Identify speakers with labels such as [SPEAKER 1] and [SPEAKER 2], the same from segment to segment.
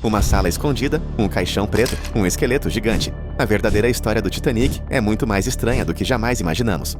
[SPEAKER 1] Uma sala escondida, um caixão preto, um esqueleto gigante. A verdadeira história do Titanic é muito mais estranha do que jamais imaginamos.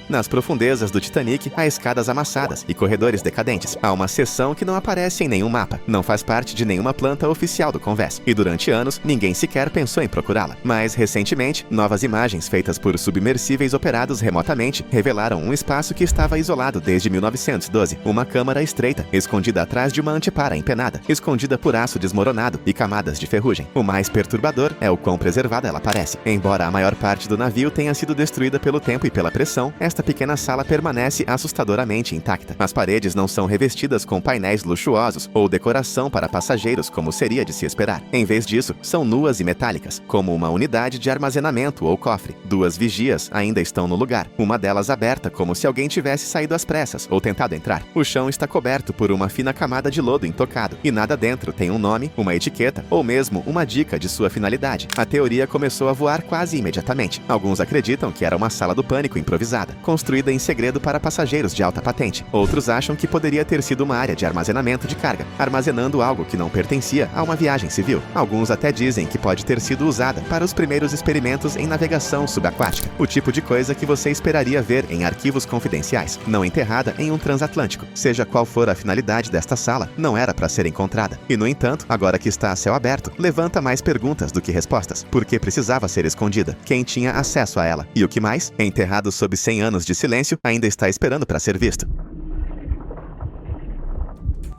[SPEAKER 1] Nas profundezas do Titanic, há escadas amassadas e corredores decadentes. Há uma seção que não aparece em nenhum mapa, não faz parte de nenhuma planta oficial do Convés, e durante anos, ninguém sequer pensou em procurá-la. Mas, recentemente, novas imagens feitas por submersíveis operados remotamente revelaram um espaço que estava isolado desde 1912, uma câmara estreita, escondida atrás de uma antepara empenada, escondida por aço desmoronado e camadas de ferrugem. O mais perturbador é o quão preservada ela parece. Embora a maior parte do navio tenha sido destruída pelo tempo e pela pressão, esta pequena sala permanece assustadoramente intacta. As paredes não são revestidas com painéis luxuosos ou decoração para passageiros como seria de se esperar. Em vez disso, são nuas e metálicas, como uma unidade de armazenamento ou cofre. Duas vigias ainda estão no lugar, uma delas aberta como se alguém tivesse saído às pressas ou tentado entrar. O chão está coberto por uma fina camada de lodo intocado, e nada dentro tem um nome, uma etiqueta ou mesmo uma dica de sua finalidade. A teoria começou a voar quase imediatamente. Alguns acreditam que era uma sala do pânico improvisada, construída em segredo para passageiros de alta patente. Outros acham que poderia ter sido uma área de armazenamento de carga, armazenando algo que não pertencia a uma viagem civil. Alguns até dizem que pode ter sido usada para os primeiros experimentos em navegação subaquática, o tipo de coisa que você esperaria ver em arquivos confidenciais, não enterrada em um transatlântico. Seja qual for a finalidade desta sala, não era para ser encontrada. E, no entanto, agora que está a céu aberto, levanta mais perguntas do que respostas. Por que precisava ser escondida? Quem tinha acesso a ela? E o que mais? Enterrado sob 100 anos de silêncio, ainda está esperando para ser visto.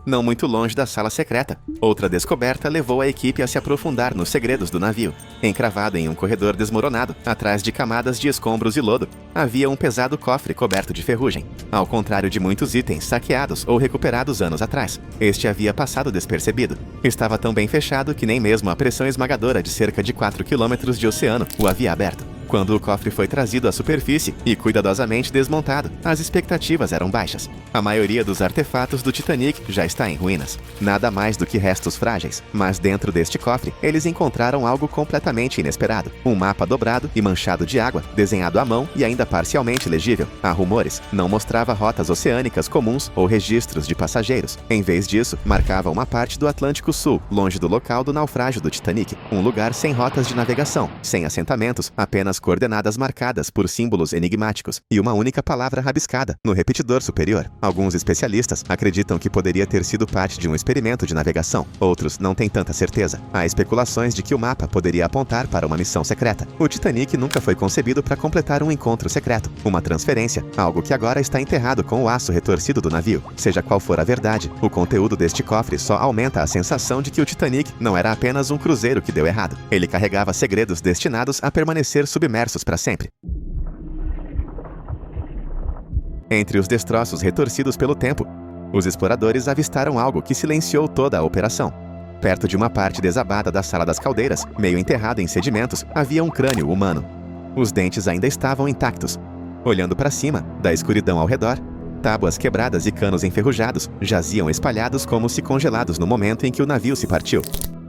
[SPEAKER 1] Não muito longe da sala secreta, outra descoberta levou a equipe a se aprofundar nos segredos do navio. Encravado em um corredor desmoronado, atrás de camadas de escombros e lodo, havia um pesado cofre coberto de ferrugem. Ao contrário de muitos itens saqueados ou recuperados anos atrás, este havia passado despercebido. Estava tão bem fechado que nem mesmo a pressão esmagadora de cerca de 4 quilômetros de oceano o havia aberto. Quando o cofre foi trazido à superfície e cuidadosamente desmontado, as expectativas eram baixas. A maioria dos artefatos do Titanic já está em ruínas. Nada mais do que restos frágeis. Mas dentro deste cofre, eles encontraram algo completamente inesperado. Um mapa dobrado e manchado de água, desenhado à mão e ainda parcialmente legível. Há rumores, não mostrava rotas oceânicas comuns ou registros de passageiros. Em vez disso, marcava uma parte do Atlântico Sul, longe do local do naufrágio do Titanic. Um lugar sem rotas de navegação, sem assentamentos, apenas coordenadas marcadas por símbolos enigmáticos e uma única palavra rabiscada no repetidor superior. Alguns especialistas acreditam que poderia ter sido parte de um experimento de navegação. Outros não têm tanta certeza. Há especulações de que o mapa poderia apontar para uma missão secreta. O Titanic nunca foi concebido para completar um encontro secreto, uma transferência, algo que agora está enterrado com o aço retorcido do navio. Seja qual for a verdade, o conteúdo deste cofre só aumenta a sensação de que o Titanic não era apenas um cruzeiro que deu errado. Ele carregava segredos destinados a permanecer submersos para sempre. Entre os destroços retorcidos pelo tempo, os exploradores avistaram algo que silenciou toda a operação. Perto de uma parte desabada da sala das caldeiras, meio enterrado em sedimentos, havia um crânio humano. Os dentes ainda estavam intactos. Olhando para cima, da escuridão ao redor, tábuas quebradas e canos enferrujados jaziam espalhados como se congelados no momento em que o navio se partiu.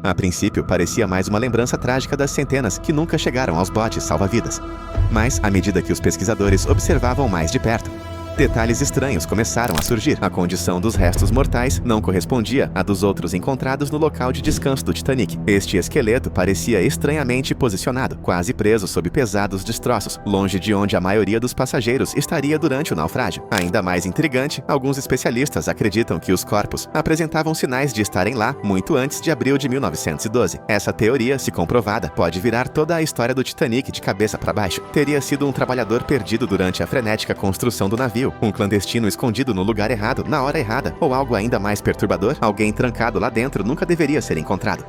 [SPEAKER 1] A princípio, parecia mais uma lembrança trágica das centenas que nunca chegaram aos botes salva-vidas. Mas, à medida que os pesquisadores observavam mais de perto, detalhes estranhos começaram a surgir. A condição dos restos mortais não correspondia à dos outros encontrados no local de descanso do Titanic. Este esqueleto parecia estranhamente posicionado, quase preso sob pesados destroços, longe de onde a maioria dos passageiros estaria durante o naufrágio. Ainda mais intrigante, alguns especialistas acreditam que os corpos apresentavam sinais de estarem lá muito antes de abril de 1912. Essa teoria, se comprovada, pode virar toda a história do Titanic de cabeça para baixo. Teria sido um trabalhador perdido durante a frenética construção do navio, um clandestino escondido no lugar errado, na hora errada, ou algo ainda mais perturbador, alguém trancado lá dentro nunca deveria ser encontrado.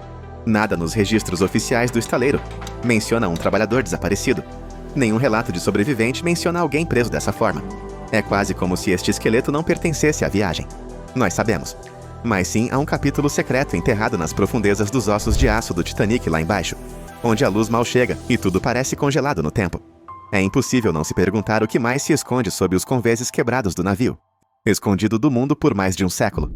[SPEAKER 1] Nada nos registros oficiais do estaleiro menciona um trabalhador desaparecido. Nenhum relato de sobrevivente menciona alguém preso dessa forma. É quase como se este esqueleto não pertencesse à viagem. Nós sabemos. Mas sim há um capítulo secreto enterrado nas profundezas dos ossos de aço do Titanic lá embaixo, onde a luz mal chega e tudo parece congelado no tempo. É impossível não se perguntar o que mais se esconde sob os convéses quebrados do navio, escondido do mundo por mais de um século.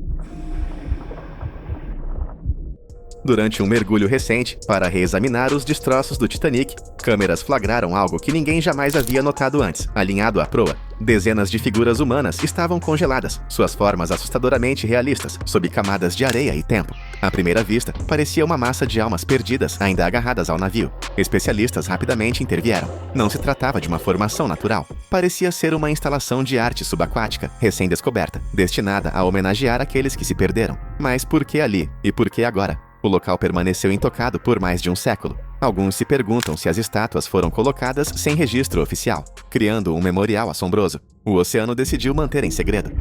[SPEAKER 1] Durante um mergulho recente, para reexaminar os destroços do Titanic, câmeras flagraram algo que ninguém jamais havia notado antes. Alinhado à proa, Dezenas de figuras humanas estavam congeladas, suas formas assustadoramente realistas, sob camadas de areia e tempo. À primeira vista, parecia uma massa de almas perdidas, ainda agarradas ao navio. Especialistas rapidamente intervieram. Não se tratava de uma formação natural. Parecia ser uma instalação de arte subaquática, recém-descoberta, destinada a homenagear aqueles que se perderam. Mas por que ali? E por que agora? O local permaneceu intocado por mais de um século. Alguns se perguntam se as estátuas foram colocadas sem registro oficial, criando um memorial assombroso. O oceano decidiu manter em segredo.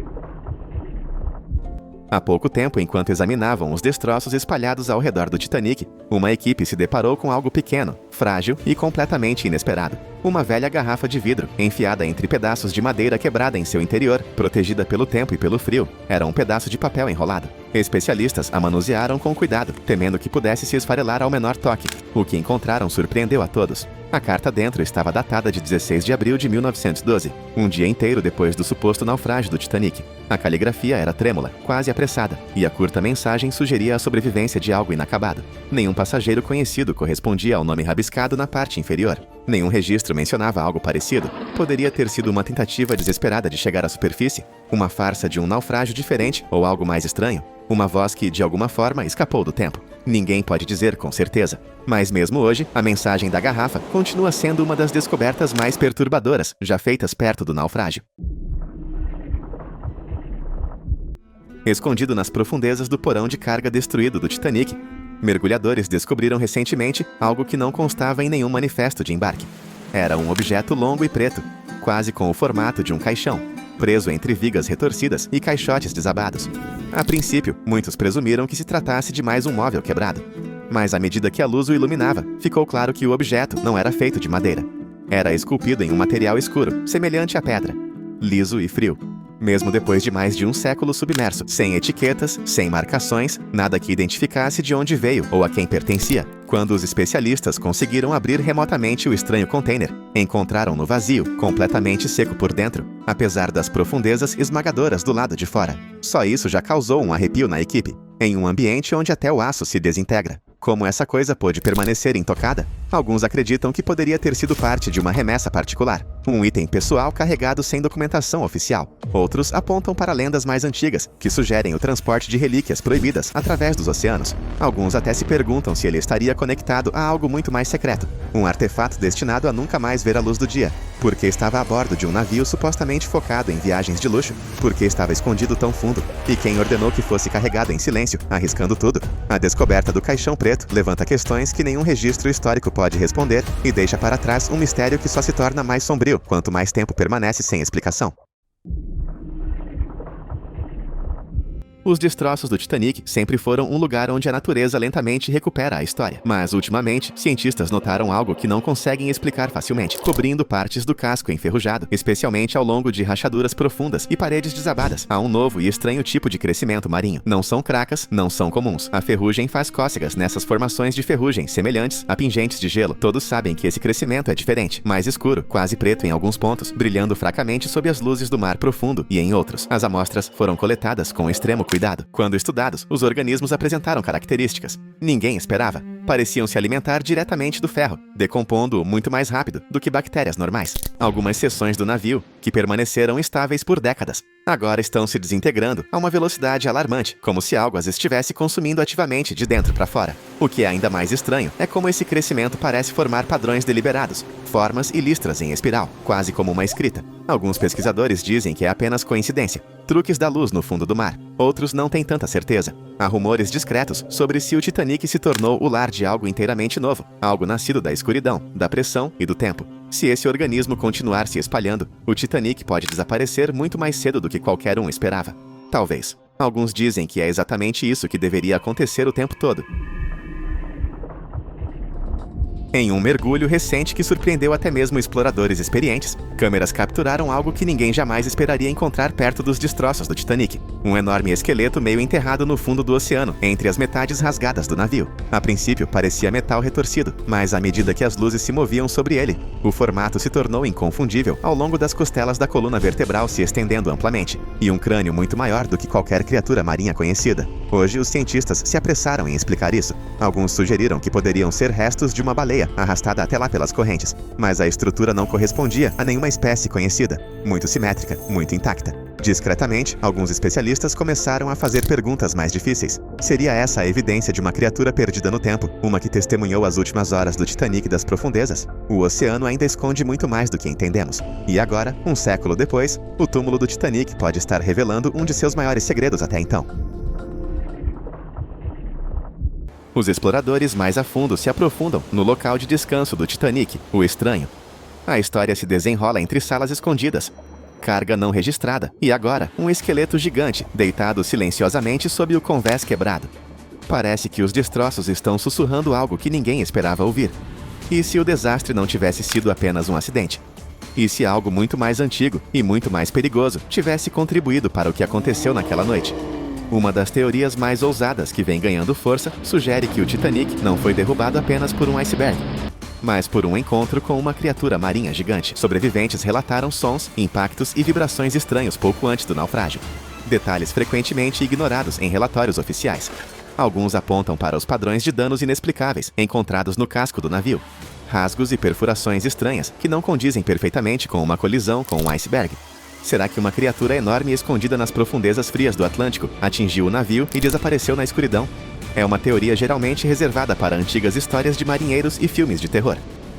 [SPEAKER 1] Há pouco tempo, enquanto examinavam os destroços espalhados ao redor do Titanic, uma equipe se deparou com algo pequeno, frágil e completamente inesperado. Uma velha garrafa de vidro, enfiada entre pedaços de madeira quebrada em seu interior, protegida pelo tempo e pelo frio, era um pedaço de papel enrolado. Especialistas a manusearam com cuidado, temendo que pudesse se esfarelar ao menor toque. O que encontraram surpreendeu a todos. A carta dentro estava datada de 16 de abril de 1912, um dia inteiro depois do suposto naufrágio do Titanic. A caligrafia era trêmula, quase apressada, e a curta mensagem sugeria a sobrevivência de algo inacabado. Nenhum passageiro conhecido correspondia ao nome rabiscado na parte inferior. Nenhum registro mencionava algo parecido. Poderia ter sido uma tentativa desesperada de chegar à superfície, uma farsa de um naufrágio diferente ou algo mais estranho. Uma voz que, de alguma forma, escapou do tempo. Ninguém pode dizer com certeza. Mas mesmo hoje, a mensagem da garrafa continua sendo uma das descobertas mais perturbadoras já feitas perto do naufrágio. Escondido nas profundezas do porão de carga destruído do Titanic, mergulhadores descobriram recentemente algo que não constava em nenhum manifesto de embarque. Era um objeto longo e preto, quase com o formato de um caixão, preso entre vigas retorcidas e caixotes desabados. A princípio, muitos presumiram que se tratasse de mais um móvel quebrado. Mas à medida que a luz o iluminava, ficou claro que o objeto não era feito de madeira. Era esculpido em um material escuro, semelhante à pedra, liso e frio. Mesmo depois de mais de um século submerso, sem etiquetas, sem marcações, nada que identificasse de onde veio ou a quem pertencia. Quando os especialistas conseguiram abrir remotamente o estranho container, encontraram-no vazio, completamente seco por dentro, apesar das profundezas esmagadoras do lado de fora. Só isso já causou um arrepio na equipe, em um ambiente onde até o aço se desintegra. Como essa coisa pôde permanecer intocada? Alguns acreditam que poderia ter sido parte de uma remessa particular, um item pessoal carregado sem documentação oficial. Outros apontam para lendas mais antigas, que sugerem o transporte de relíquias proibidas através dos oceanos. Alguns até se perguntam se ele estaria conectado a algo muito mais secreto, um artefato destinado a nunca mais ver a luz do dia. Porque estava a bordo de um navio supostamente focado em viagens de luxo? Porque estava escondido tão fundo? E quem ordenou que fosse carregado em silêncio, arriscando tudo? A descoberta do caixão preto levanta questões que nenhum registro histórico pode responder e deixa para trás um mistério que só se torna mais sombrio quanto mais tempo permanece sem explicação. Os destroços do Titanic sempre foram um lugar onde a natureza lentamente recupera a história. Mas, ultimamente, cientistas notaram algo que não conseguem explicar facilmente, cobrindo partes do casco enferrujado, especialmente ao longo de rachaduras profundas e paredes desabadas. Há um novo e estranho tipo de crescimento marinho. Não são cracas, não são comuns. A ferrugem faz cócegas nessas formações de ferrugem semelhantes a pingentes de gelo. Todos sabem que esse crescimento é diferente, mais escuro, quase preto em alguns pontos, brilhando fracamente sob as luzes do mar profundo e em outros. As amostras foram coletadas com extremo cuidado. Quando estudados, os organismos apresentaram características. Ninguém esperava. Pareciam se alimentar diretamente do ferro, decompondo-o muito mais rápido do que bactérias normais. Algumas seções do navio, que permaneceram estáveis por décadas, agora estão se desintegrando a uma velocidade alarmante, como se algo as estivesse consumindo ativamente de dentro para fora. O que é ainda mais estranho é como esse crescimento parece formar padrões deliberados, formas e listras em espiral, quase como uma escrita. Alguns pesquisadores dizem que é apenas coincidência, truques da luz no fundo do mar. Outros não têm tanta certeza. Há rumores discretos sobre se o Titanic se tornou o lar de algo inteiramente novo, algo nascido da escuridão, da pressão e do tempo. Se esse organismo continuar se espalhando, o Titanic pode desaparecer muito mais cedo do que qualquer um esperava. Talvez. Alguns dizem que é exatamente isso que deveria acontecer o tempo todo. Em um mergulho recente que surpreendeu até mesmo exploradores experientes, câmeras capturaram algo que ninguém jamais esperaria encontrar perto dos destroços do Titanic. Um enorme esqueleto meio enterrado no fundo do oceano, entre as metades rasgadas do navio. A princípio, parecia metal retorcido, mas à medida que as luzes se moviam sobre ele, o formato se tornou inconfundível ao longo das costelas da coluna vertebral se estendendo amplamente, e um crânio muito maior do que qualquer criatura marinha conhecida. Hoje, os cientistas se apressaram em explicar isso. Alguns sugeriram que poderiam ser restos de uma baleia, areia, arrastada até lá pelas correntes, mas a estrutura não correspondia a nenhuma espécie conhecida, muito simétrica, muito intacta. Discretamente, alguns especialistas começaram a fazer perguntas mais difíceis. Seria essa a evidência de uma criatura perdida no tempo, uma que testemunhou as últimas horas do Titanic das profundezas? O oceano ainda esconde muito mais do que entendemos. E agora, um século depois, o túmulo do Titanic pode estar revelando um de seus maiores segredos até então. Os exploradores mais a fundo se aprofundam no local de descanso do Titanic, o estranho. A história se desenrola entre salas escondidas, carga não registrada, e agora, um esqueleto gigante deitado silenciosamente sob o convés quebrado. Parece que os destroços estão sussurrando algo que ninguém esperava ouvir. E se o desastre não tivesse sido apenas um acidente? E se algo muito mais antigo e muito mais perigoso tivesse contribuído para o que aconteceu naquela noite? Uma das teorias mais ousadas que vem ganhando força sugere que o Titanic não foi derrubado apenas por um iceberg, mas por um encontro com uma criatura marinha gigante. Sobreviventes relataram sons, impactos e vibrações estranhos pouco antes do naufrágio. Detalhes frequentemente ignorados em relatórios oficiais. Alguns apontam para os padrões de danos inexplicáveis encontrados no casco do navio. Rasgos e perfurações estranhas que não condizem perfeitamente com uma colisão com um iceberg. Será que uma criatura enorme escondida nas profundezas frias do Atlântico atingiu o navio e desapareceu na escuridão? É uma teoria geralmente reservada para antigas histórias de marinheiros e filmes de terror.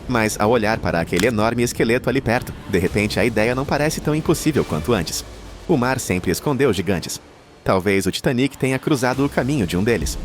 [SPEAKER 1] Mas ao olhar para aquele enorme esqueleto ali perto, de repente a ideia não parece tão impossível quanto antes. O mar sempre escondeu gigantes. Talvez o Titanic tenha cruzado o caminho de um deles.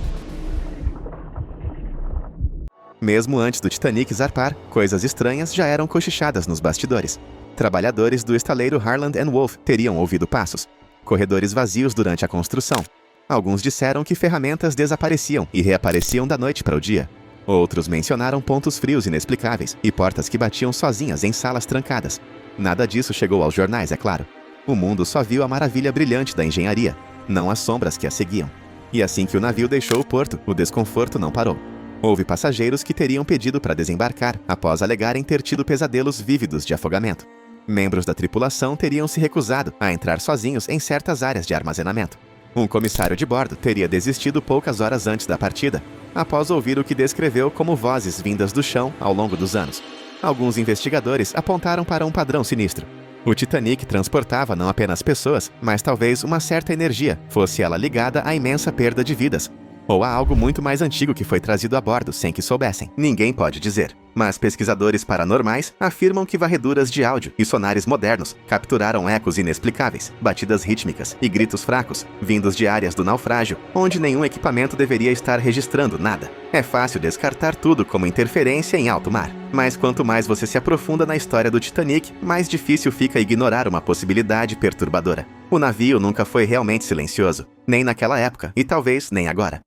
[SPEAKER 1] Mesmo antes do Titanic zarpar, coisas estranhas já eram cochichadas nos bastidores. Trabalhadores do estaleiro Harland & Wolff teriam ouvido passos. Corredores vazios durante a construção. Alguns disseram que ferramentas desapareciam e reapareciam da noite para o dia. Outros mencionaram pontos frios inexplicáveis e portas que batiam sozinhas em salas trancadas. Nada disso chegou aos jornais, é claro. O mundo só viu a maravilha brilhante da engenharia, não as sombras que a seguiam. E assim que o navio deixou o porto, o desconforto não parou. Houve passageiros que teriam pedido para desembarcar após alegarem ter tido pesadelos vívidos de afogamento. Membros da tripulação teriam se recusado a entrar sozinhos em certas áreas de armazenamento. Um comissário de bordo teria desistido poucas horas antes da partida, após ouvir o que descreveu como vozes vindas do chão ao longo dos anos. Alguns investigadores apontaram para um padrão sinistro. O Titanic transportava não apenas pessoas, mas talvez uma certa energia, fosse ela ligada à imensa perda de vidas, ou a algo muito mais antigo que foi trazido a bordo sem que soubessem. Ninguém pode dizer. Mas pesquisadores paranormais afirmam que varreduras de áudio e sonares modernos capturaram ecos inexplicáveis, batidas rítmicas e gritos fracos, vindos de áreas do naufrágio, onde nenhum equipamento deveria estar registrando nada. É fácil descartar tudo como interferência em alto mar. Mas quanto mais você se aprofunda na história do Titanic, mais difícil fica ignorar uma possibilidade perturbadora. O navio nunca foi realmente silencioso, nem naquela época e talvez nem agora.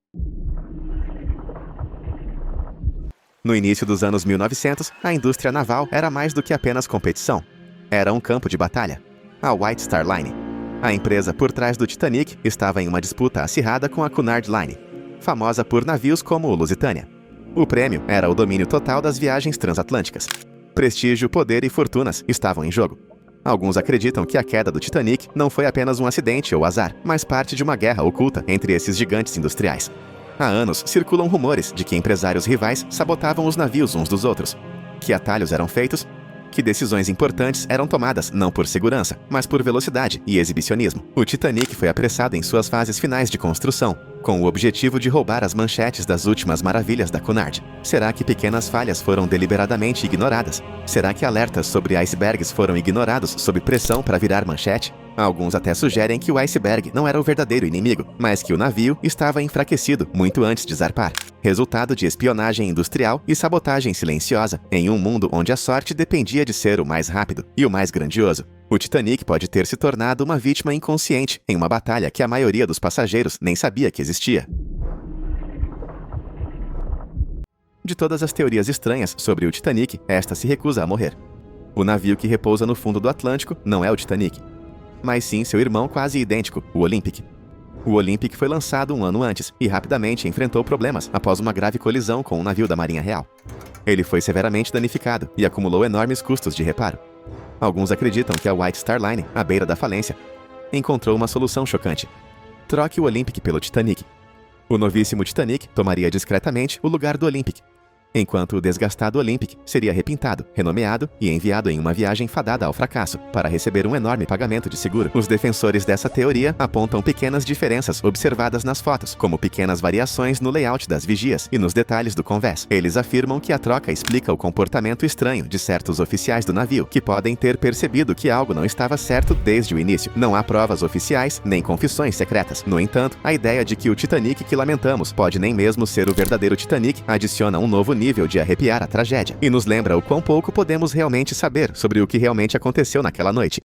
[SPEAKER 1] No início dos anos 1900, a indústria naval era mais do que apenas competição. Era um campo de batalha. A White Star Line, a empresa por trás do Titanic, estava em uma disputa acirrada com a Cunard Line, famosa por navios como o Lusitania. O prêmio era o domínio total das viagens transatlânticas. Prestígio, poder e fortunas estavam em jogo. Alguns acreditam que a queda do Titanic não foi apenas um acidente ou azar, mas parte de uma guerra oculta entre esses gigantes industriais. Há anos circulam rumores de que empresários rivais sabotavam os navios uns dos outros, que atalhos eram feitos, que decisões importantes eram tomadas não por segurança, mas por velocidade e exibicionismo. O Titanic foi apressado em suas fases finais de construção, com o objetivo de roubar as manchetes das últimas maravilhas da Cunard. Será que pequenas falhas foram deliberadamente ignoradas? Será que alertas sobre icebergs foram ignorados sob pressão para virar manchete? Alguns até sugerem que o iceberg não era o verdadeiro inimigo, mas que o navio estava enfraquecido muito antes de zarpar, resultado de espionagem industrial e sabotagem silenciosa, em um mundo onde a sorte dependia de ser o mais rápido e o mais grandioso. O Titanic pode ter se tornado uma vítima inconsciente em uma batalha que a maioria dos passageiros nem sabia que existia. De todas as teorias estranhas sobre o Titanic, esta se recusa a morrer. O navio que repousa no fundo do Atlântico não é o Titanic, mas sim seu irmão quase idêntico, o Olympic. O Olympic foi lançado um ano antes e rapidamente enfrentou problemas após uma grave colisão com um navio da Marinha Real. Ele foi severamente danificado e acumulou enormes custos de reparo. Alguns acreditam que a White Star Line, à beira da falência, encontrou uma solução chocante. Troque o Olympic pelo Titanic. O novíssimo Titanic tomaria discretamente o lugar do Olympic. enquanto o desgastado Olympic seria repintado, renomeado e enviado em uma viagem fadada ao fracasso, para receber um enorme pagamento de seguro. Os defensores dessa teoria apontam pequenas diferenças observadas nas fotos, como pequenas variações no layout das vigias e nos detalhes do convés. Eles afirmam que a troca explica o comportamento estranho de certos oficiais do navio, que podem ter percebido que algo não estava certo desde o início. Não há provas oficiais, nem confissões secretas. No entanto, a ideia de que o Titanic que lamentamos pode nem mesmo ser o verdadeiro Titanic adiciona um novo nível de arrepiar a tragédia, e nos lembra o quão pouco podemos realmente saber sobre o que realmente aconteceu naquela noite.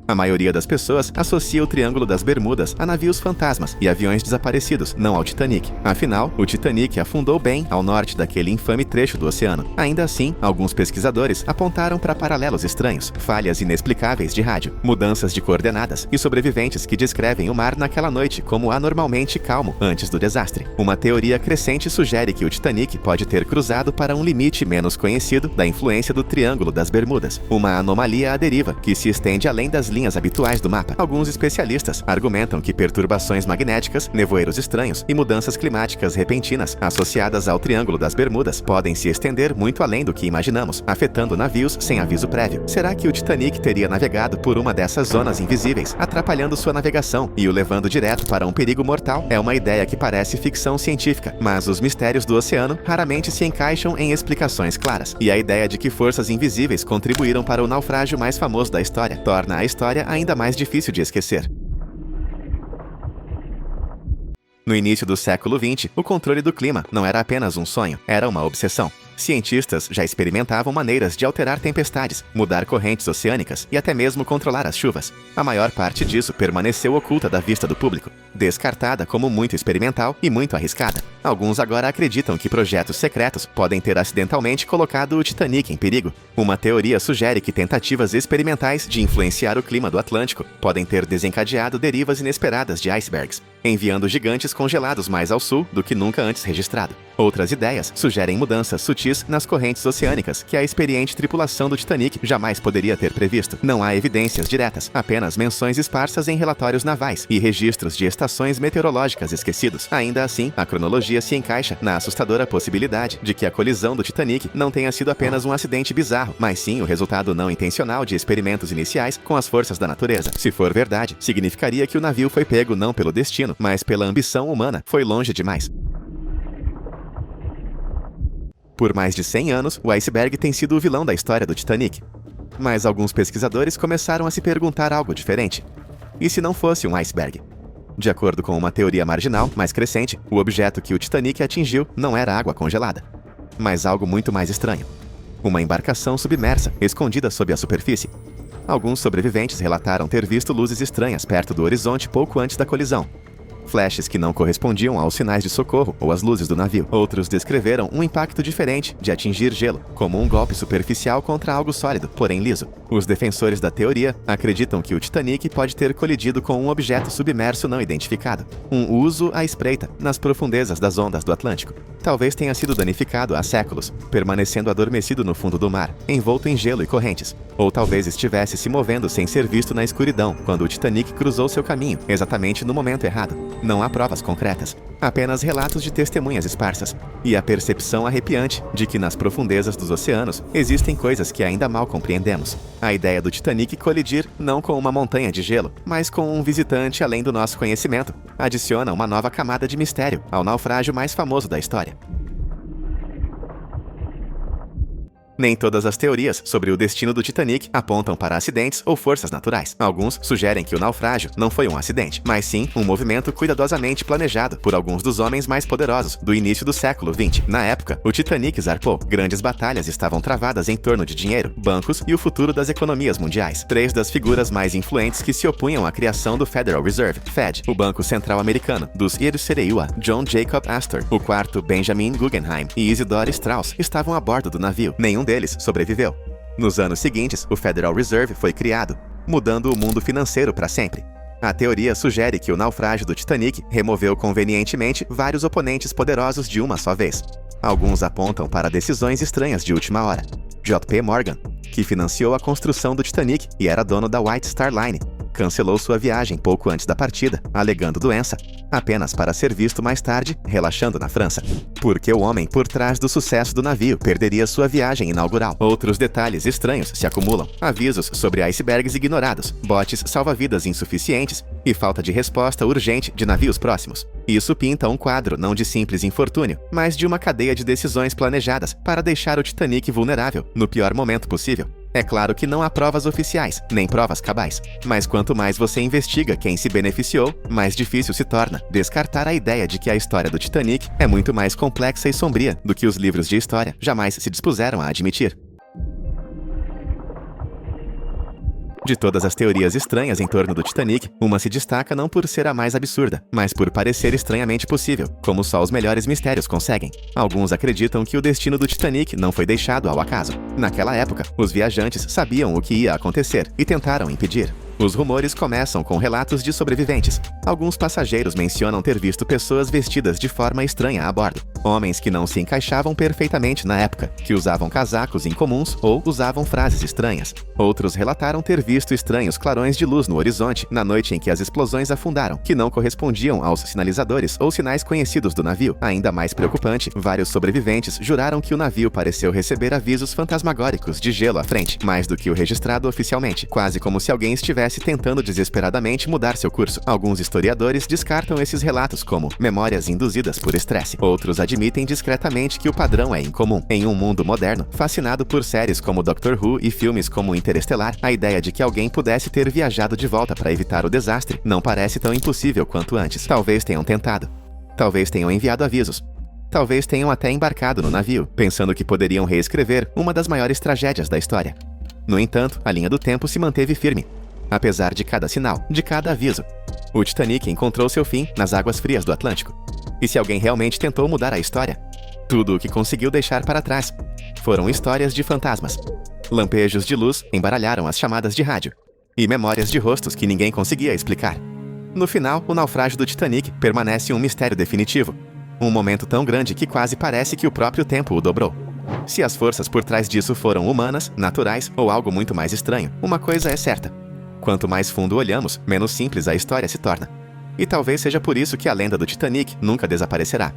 [SPEAKER 1] A maioria das pessoas associa o Triângulo das Bermudas a navios fantasmas e aviões desaparecidos, não ao Titanic. Afinal, o Titanic afundou bem ao norte daquele infame trecho do oceano. Ainda assim, alguns pesquisadores apontaram para paralelos estranhos, falhas inexplicáveis de rádio, mudanças de coordenadas e sobreviventes que descrevem o mar naquela noite como anormalmente calmo antes do desastre. Uma teoria crescente sugere que o Titanic pode ter cruzado para um limite menos conhecido da influência do Triângulo das Bermudas, uma anomalia à deriva que se estende além das linhas habituais do mapa. Alguns especialistas argumentam que perturbações magnéticas, nevoeiros estranhos e mudanças climáticas repentinas associadas ao Triângulo das Bermudas podem se estender muito além do que imaginamos, afetando navios sem aviso prévio. Será que o Titanic teria navegado por uma dessas zonas invisíveis, atrapalhando sua navegação e o levando direto para um perigo mortal? É uma ideia que parece ficção científica, mas os mistérios do oceano raramente se encaixam em explicações claras. E a ideia de que forças invisíveis contribuíram para o naufrágio mais famoso da história torna a história ainda mais difícil de esquecer. No início do século XX, o controle do clima não era apenas um sonho, era uma obsessão. Cientistas já experimentavam maneiras de alterar tempestades, mudar correntes oceânicas e até mesmo controlar as chuvas. A maior parte disso permaneceu oculta da vista do público, descartada como muito experimental e muito arriscada. Alguns agora acreditam que projetos secretos podem ter acidentalmente colocado o Titanic em perigo. Uma teoria sugere que tentativas experimentais de influenciar o clima do Atlântico podem ter desencadeado derivas inesperadas de icebergs, enviando gigantes congelados mais ao sul do que nunca antes registrado. Outras ideias sugerem mudanças sutis nas correntes oceânicas que a experiente tripulação do Titanic jamais poderia ter previsto. Não há evidências diretas, apenas menções esparsas em relatórios navais e registros de estações meteorológicas esquecidos. Ainda assim, a cronologia se encaixa na assustadora possibilidade de que a colisão do Titanic não tenha sido apenas um acidente bizarro, mas sim o resultado não intencional de experimentos iniciais com as forças da natureza. Se for verdade, significaria que o navio foi pego não pelo destino, mas pela ambição humana. Foi longe demais. Por mais de 100 anos, o iceberg tem sido o vilão da história do Titanic. Mas alguns pesquisadores começaram a se perguntar algo diferente. E se não fosse um iceberg? De acordo com uma teoria marginal, mais crescente, o objeto que o Titanic atingiu não era água congelada, mas algo muito mais estranho. Uma embarcação submersa, escondida sob a superfície. Alguns sobreviventes relataram ter visto luzes estranhas perto do horizonte pouco antes da colisão. Flashes que não correspondiam aos sinais de socorro ou às luzes do navio. Outros descreveram um impacto diferente de atingir gelo, como um golpe superficial contra algo sólido, porém liso. Os defensores da teoria acreditam que o Titanic pode ter colidido com um objeto submerso não identificado, um uso à espreita nas profundezas das ondas do Atlântico. Talvez tenha sido danificado há séculos, permanecendo adormecido no fundo do mar, envolto em gelo e correntes. Ou talvez estivesse se movendo sem ser visto na escuridão, quando o Titanic cruzou seu caminho, exatamente no momento errado. Não há provas concretas, apenas relatos de testemunhas esparsas, e a percepção arrepiante de que nas profundezas dos oceanos existem coisas que ainda mal compreendemos. A ideia do Titanic colidir não com uma montanha de gelo, mas com um visitante além do nosso conhecimento, adiciona uma nova camada de mistério ao naufrágio mais famoso da história. Nem todas as teorias sobre o destino do Titanic apontam para acidentes ou forças naturais. Alguns sugerem que o naufrágio não foi um acidente, mas sim um movimento cuidadosamente planejado por alguns dos homens mais poderosos do início do século XX. Na época, o Titanic zarpou. Grandes batalhas estavam travadas em torno de dinheiro, bancos e o futuro das economias mundiais. Três das figuras mais influentes que se opunham à criação do Federal Reserve, Fed, o Banco Central Americano, dos Ierusereiua, John Jacob Astor, o quarto Benjamin Guggenheim e Isidore Strauss estavam a bordo do navio. Nenhum deles sobreviveu. Nos anos seguintes, o Federal Reserve foi criado, mudando o mundo financeiro para sempre. A teoria sugere que o naufrágio do Titanic removeu convenientemente vários oponentes poderosos de uma só vez. Alguns apontam para decisões estranhas de última hora. J.P. Morgan, que financiou a construção do Titanic e era dono da White Star Line, cancelou sua viagem pouco antes da partida, alegando doença, apenas para ser visto mais tarde, relaxando na França. Porque o homem por trás do sucesso do navio perderia sua viagem inaugural. Outros detalhes estranhos se acumulam. Avisos sobre icebergs ignorados, botes salva-vidas insuficientes e falta de resposta urgente de navios próximos. Isso pinta um quadro não de simples infortúnio, mas de uma cadeia de decisões planejadas para deixar o Titanic vulnerável no pior momento possível. É claro que não há provas oficiais, nem provas cabais, mas quanto mais você investiga quem se beneficiou, mais difícil se torna descartar a ideia de que a história do Titanic é muito mais complexa e sombria do que os livros de história jamais se dispuseram a admitir. De todas as teorias estranhas em torno do Titanic, uma se destaca não por ser a mais absurda, mas por parecer estranhamente possível, como só os melhores mistérios conseguem. Alguns acreditam que o destino do Titanic não foi deixado ao acaso. Naquela época, os viajantes sabiam o que ia acontecer e tentaram impedir. Os rumores começam com relatos de sobreviventes. Alguns passageiros mencionam ter visto pessoas vestidas de forma estranha a bordo. Homens que não se encaixavam perfeitamente na época, que usavam casacos incomuns ou usavam frases estranhas. Outros relataram ter visto estranhos clarões de luz no horizonte na noite em que as explosões afundaram, que não correspondiam aos sinalizadores ou sinais conhecidos do navio. Ainda mais preocupante, vários sobreviventes juraram que o navio pareceu receber avisos fantasmagóricos de gelo à frente, mais do que o registrado oficialmente, quase como se alguém estivesse tentando desesperadamente mudar seu curso. Alguns historiadores descartam esses relatos como memórias induzidas por estresse. Outros admitem discretamente que o padrão é incomum. Em um mundo moderno, fascinado por séries como Doctor Who e filmes como Interestelar, a ideia de que alguém pudesse ter viajado de volta para evitar o desastre não parece tão impossível quanto antes. Talvez tenham tentado. Talvez tenham enviado avisos. Talvez tenham até embarcado no navio, pensando que poderiam reescrever uma das maiores tragédias da história. No entanto, a linha do tempo se manteve firme. Apesar de cada sinal, de cada aviso, o Titanic encontrou seu fim nas águas frias do Atlântico. E se alguém realmente tentou mudar a história, tudo o que conseguiu deixar para trás foram histórias de fantasmas. Lampejos de luz embaralharam as chamadas de rádio, e memórias de rostos que ninguém conseguia explicar. No final, o naufrágio do Titanic permanece um mistério definitivo. Um momento tão grande que quase parece que o próprio tempo o dobrou. Se as forças por trás disso foram humanas, naturais ou algo muito mais estranho, uma coisa é certa. Quanto mais fundo olhamos, menos simples a história se torna. E talvez seja por isso que a lenda do Titanic nunca desaparecerá.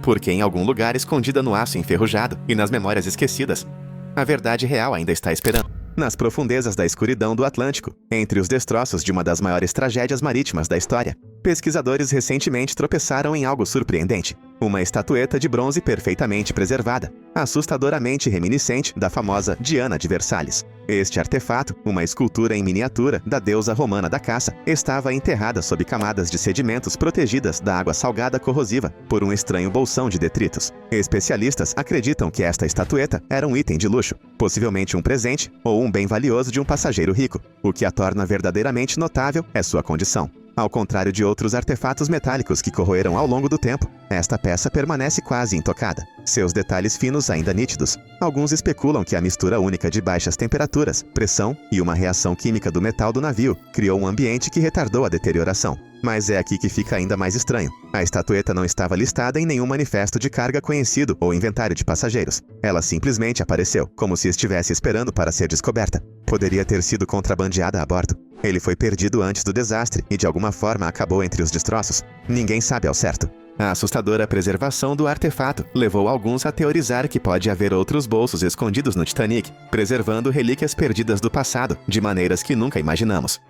[SPEAKER 1] Porque em algum lugar escondida no aço enferrujado e nas memórias esquecidas, a verdade real ainda está esperando. Nas profundezas da escuridão do Atlântico, entre os destroços de uma das maiores tragédias marítimas da história, pesquisadores recentemente tropeçaram em algo surpreendente. Uma estatueta de bronze perfeitamente preservada, assustadoramente reminiscente da famosa Diana de Versalhes. Este artefato, uma escultura em miniatura da deusa romana da caça, estava enterrada sob camadas de sedimentos protegidas da água salgada corrosiva por um estranho bolsão de detritos. Especialistas acreditam que esta estatueta era um item de luxo, possivelmente um presente ou um bem valioso de um passageiro rico. O que a torna verdadeiramente notável é sua condição. Ao contrário de outros artefatos metálicos que corroeram ao longo do tempo, esta peça permanece quase intocada. Seus detalhes finos ainda nítidos. Alguns especulam que a mistura única de baixas temperaturas, pressão e uma reação química do metal do navio criou um ambiente que retardou a deterioração. Mas é aqui que fica ainda mais estranho. A estatueta não estava listada em nenhum manifesto de carga conhecido ou inventário de passageiros. Ela simplesmente apareceu, como se estivesse esperando para ser descoberta. Poderia ter sido contrabandeada a bordo. Ele foi perdido antes do desastre e de alguma forma acabou entre os destroços. Ninguém sabe ao certo. A assustadora preservação do artefato levou alguns a teorizar que pode haver outros bolsos escondidos no Titanic, preservando relíquias perdidas do passado, de maneiras que nunca imaginamos.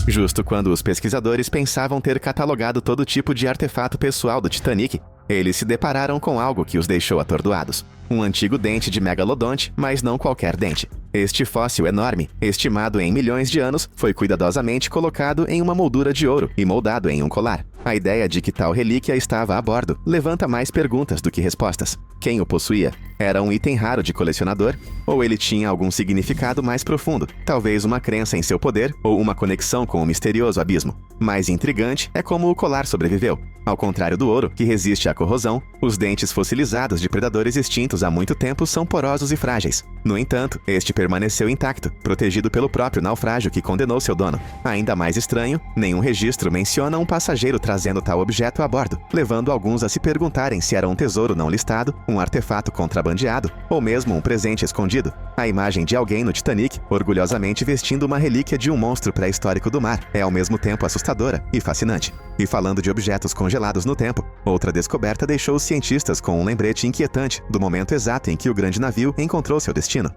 [SPEAKER 1] Justo quando os pesquisadores pensavam ter catalogado todo tipo de artefato pessoal do Titanic, eles se depararam com algo que os deixou atordoados. Um antigo dente de megalodonte, mas não qualquer dente. Este fóssil enorme, estimado em milhões de anos, foi cuidadosamente colocado em uma moldura de ouro e moldado em um colar. A ideia de que tal relíquia estava a bordo levanta mais perguntas do que respostas. Quem o possuía? Era um item raro de colecionador? Ou ele tinha algum significado mais profundo? Talvez uma crença em seu poder ou uma conexão com o misterioso abismo. Mais intrigante é como o colar sobreviveu. Ao contrário do ouro, que resiste à corrosão, os dentes fossilizados de predadores extintos há muito tempo são porosos e frágeis. No entanto, este permaneceu intacto, protegido pelo próprio naufrágio que condenou seu dono. Ainda mais estranho, nenhum registro menciona um passageiro trazendo trazendo tal objeto a bordo, levando alguns a se perguntarem se era um tesouro não listado, um artefato contrabandeado ou mesmo um presente escondido. A imagem de alguém no Titanic, orgulhosamente vestindo uma relíquia de um monstro pré-histórico do mar, é ao mesmo tempo assustadora e fascinante. E falando de objetos congelados no tempo, outra descoberta deixou os cientistas com um lembrete inquietante do momento exato em que o grande navio encontrou seu destino.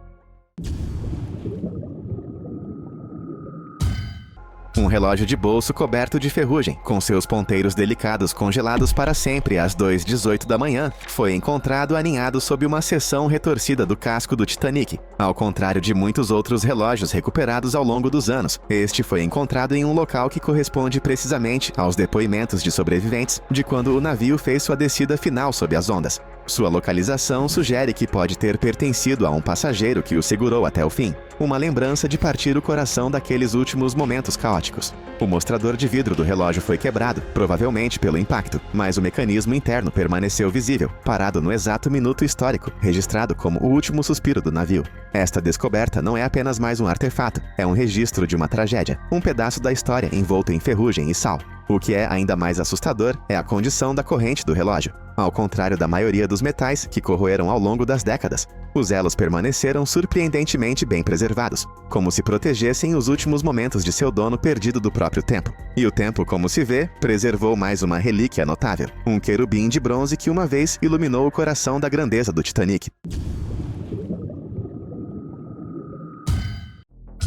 [SPEAKER 1] Um relógio de bolso coberto de ferrugem, com seus ponteiros delicados congelados para sempre às 2h18 da manhã, foi encontrado aninhado sob uma seção retorcida do casco do Titanic. Ao contrário de muitos outros relógios recuperados ao longo dos anos, este foi encontrado em um local que corresponde precisamente aos depoimentos de sobreviventes de quando o navio fez sua descida final sob as ondas. Sua localização sugere que pode ter pertencido a um passageiro que o segurou até o fim, uma lembrança de partir o coração daqueles últimos momentos caóticos. O mostrador de vidro do relógio foi quebrado, provavelmente pelo impacto, mas o mecanismo interno permaneceu visível, parado no exato minuto histórico, registrado como o último suspiro do navio. Esta descoberta não é apenas mais um artefato, é um registro de uma tragédia, um pedaço da história envolto em ferrugem e sal. O que é ainda mais assustador é a condição da corrente do relógio. Ao contrário da maioria dos metais que corroeram ao longo das décadas, os elos permaneceram surpreendentemente bem preservados, como se protegessem os últimos momentos de seu dono perdido do próprio tempo. E o tempo, como se vê, preservou mais uma relíquia notável, um querubim de bronze que uma vez iluminou o coração da grandeza do Titanic.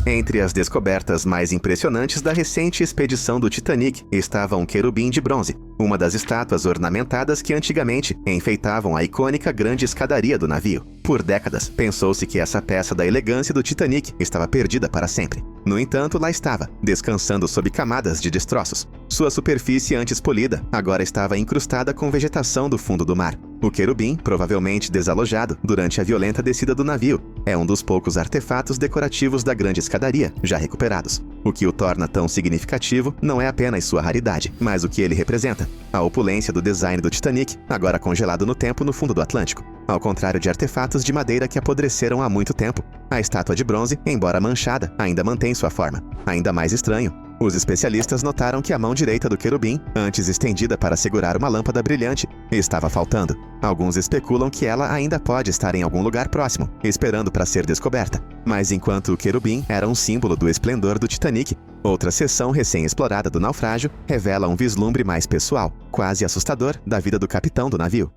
[SPEAKER 1] Entre as descobertas mais impressionantes da recente expedição do Titanic estava um querubim de bronze, uma das estátuas ornamentadas que antigamente enfeitavam a icônica grande escadaria do navio. Por décadas, pensou-se que essa peça da elegância do Titanic estava perdida para sempre. No entanto, lá estava, descansando sob camadas de destroços. Sua superfície antes polida agora estava incrustada com vegetação do fundo do mar. O querubim, provavelmente desalojado durante a violenta descida do navio, é um dos poucos artefatos decorativos da grande escadaria já recuperados. O que o torna tão significativo não é apenas sua raridade, mas o que ele representa: a opulência do design do Titanic, agora congelado no tempo no fundo do Atlântico. Ao contrário de artefatos de madeira que apodreceram há muito tempo, a estátua de bronze, embora manchada, ainda mantém sua forma. Ainda mais estranho, os especialistas notaram que a mão direita do querubim, antes estendida para segurar uma lâmpada brilhante, estava faltando. Alguns especulam que ela ainda pode estar em algum lugar próximo, esperando para ser descoberta. Mas enquanto o querubim era um símbolo do esplendor do Titanic, outra seção recém-explorada do naufrágio revela um vislumbre mais pessoal, quase assustador, da vida do capitão do navio.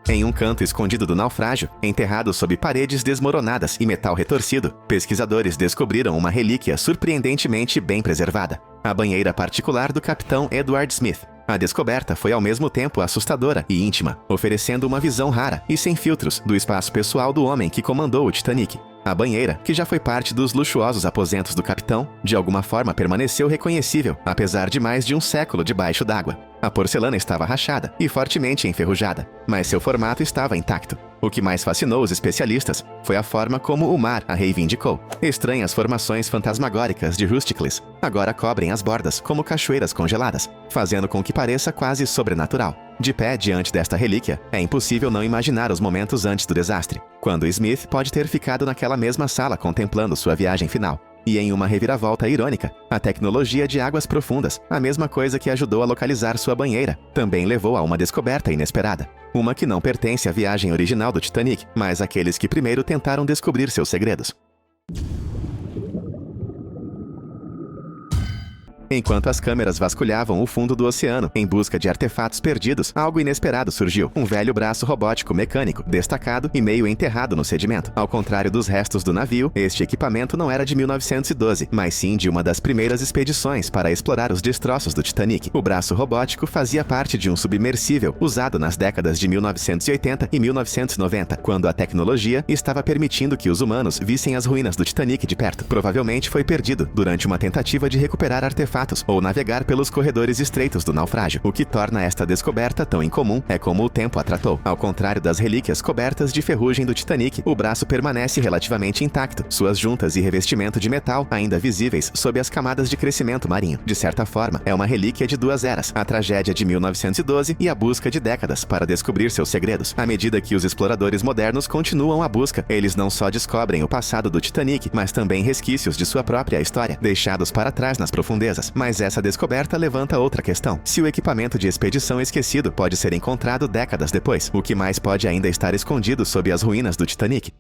[SPEAKER 1] Em um canto escondido do naufrágio, enterrado sob paredes desmoronadas e metal retorcido, pesquisadores descobriram uma relíquia surpreendentemente bem preservada: a banheira particular do capitão Edward Smith. A descoberta foi ao mesmo tempo assustadora e íntima, oferecendo uma visão rara e sem filtros do espaço pessoal do homem que comandou o Titanic. A banheira, que já foi parte dos luxuosos aposentos do capitão, de alguma forma permaneceu reconhecível, apesar de mais de um século debaixo d'água. A porcelana estava rachada e fortemente enferrujada, mas seu formato estava intacto. O que mais fascinou os especialistas foi a forma como o mar a reivindicou. Estranhas formações fantasmagóricas de Rusticles agora cobrem as bordas como cachoeiras congeladas, fazendo com que pareça quase sobrenatural. De pé diante desta relíquia, é impossível não imaginar os momentos antes do desastre, quando Smith pode ter ficado naquela mesma sala contemplando sua viagem final. E em uma reviravolta irônica, a tecnologia de águas profundas, a mesma coisa que ajudou a localizar sua banheira, também levou a uma descoberta inesperada. Uma que não pertence à viagem original do Titanic, mas àqueles que primeiro tentaram descobrir seus segredos. Enquanto as câmeras vasculhavam o fundo do oceano em busca de artefatos perdidos, algo inesperado surgiu: um velho braço robótico mecânico, destacado e meio enterrado no sedimento. Ao contrário dos restos do navio, este equipamento não era de 1912, mas sim de uma das primeiras expedições para explorar os destroços do Titanic. O braço robótico fazia parte de um submersível usado nas décadas de 1980 e 1990, quando a tecnologia estava permitindo que os humanos vissem as ruínas do Titanic de perto. Provavelmente foi perdido durante uma tentativa de recuperar artefatos fatos ou navegar pelos corredores estreitos do naufrágio. O que torna esta descoberta tão incomum é como o tempo a tratou. Ao contrário das relíquias cobertas de ferrugem do Titanic, o braço permanece relativamente intacto, suas juntas e revestimento de metal ainda visíveis sob as camadas de crescimento marinho. De certa forma, é uma relíquia de duas eras, a tragédia de 1912 e a busca de décadas para descobrir seus segredos. À medida que os exploradores modernos continuam a busca, eles não só descobrem o passado do Titanic, mas também resquícios de sua própria história, deixados para trás nas profundezas. Mas essa descoberta levanta outra questão. Se o equipamento de expedição esquecido pode ser encontrado décadas depois, o que mais pode ainda estar escondido sob as ruínas do Titanic?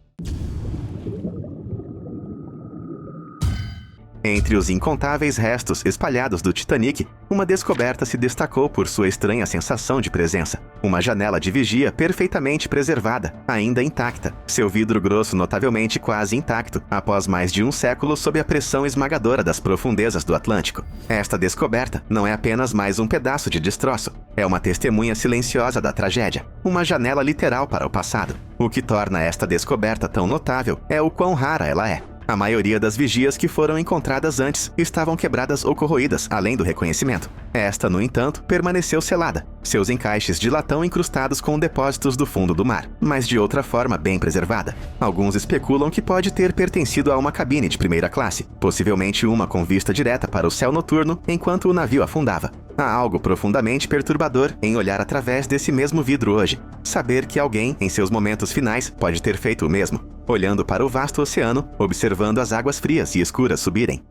[SPEAKER 1] Entre os incontáveis restos espalhados do Titanic, uma descoberta se destacou por sua estranha sensação de presença. Uma janela de vigia perfeitamente preservada, ainda intacta, seu vidro grosso notavelmente quase intacto, após mais de um século sob a pressão esmagadora das profundezas do Atlântico. Esta descoberta não é apenas mais um pedaço de destroço, é uma testemunha silenciosa da tragédia, uma janela literal para o passado. O que torna esta descoberta tão notável é o quão rara ela é. A maioria das vigias que foram encontradas antes estavam quebradas ou corroídas, além do reconhecimento. Esta, no entanto, permaneceu selada, seus encaixes de latão incrustados com depósitos do fundo do mar, mas de outra forma bem preservada. Alguns especulam que pode ter pertencido a uma cabine de primeira classe, possivelmente uma com vista direta para o céu noturno enquanto o navio afundava. Há algo profundamente perturbador em olhar através desse mesmo vidro hoje. Saber que alguém, em seus momentos finais, pode ter feito o mesmo, olhando para o vasto oceano, observando as águas frias e escuras subirem.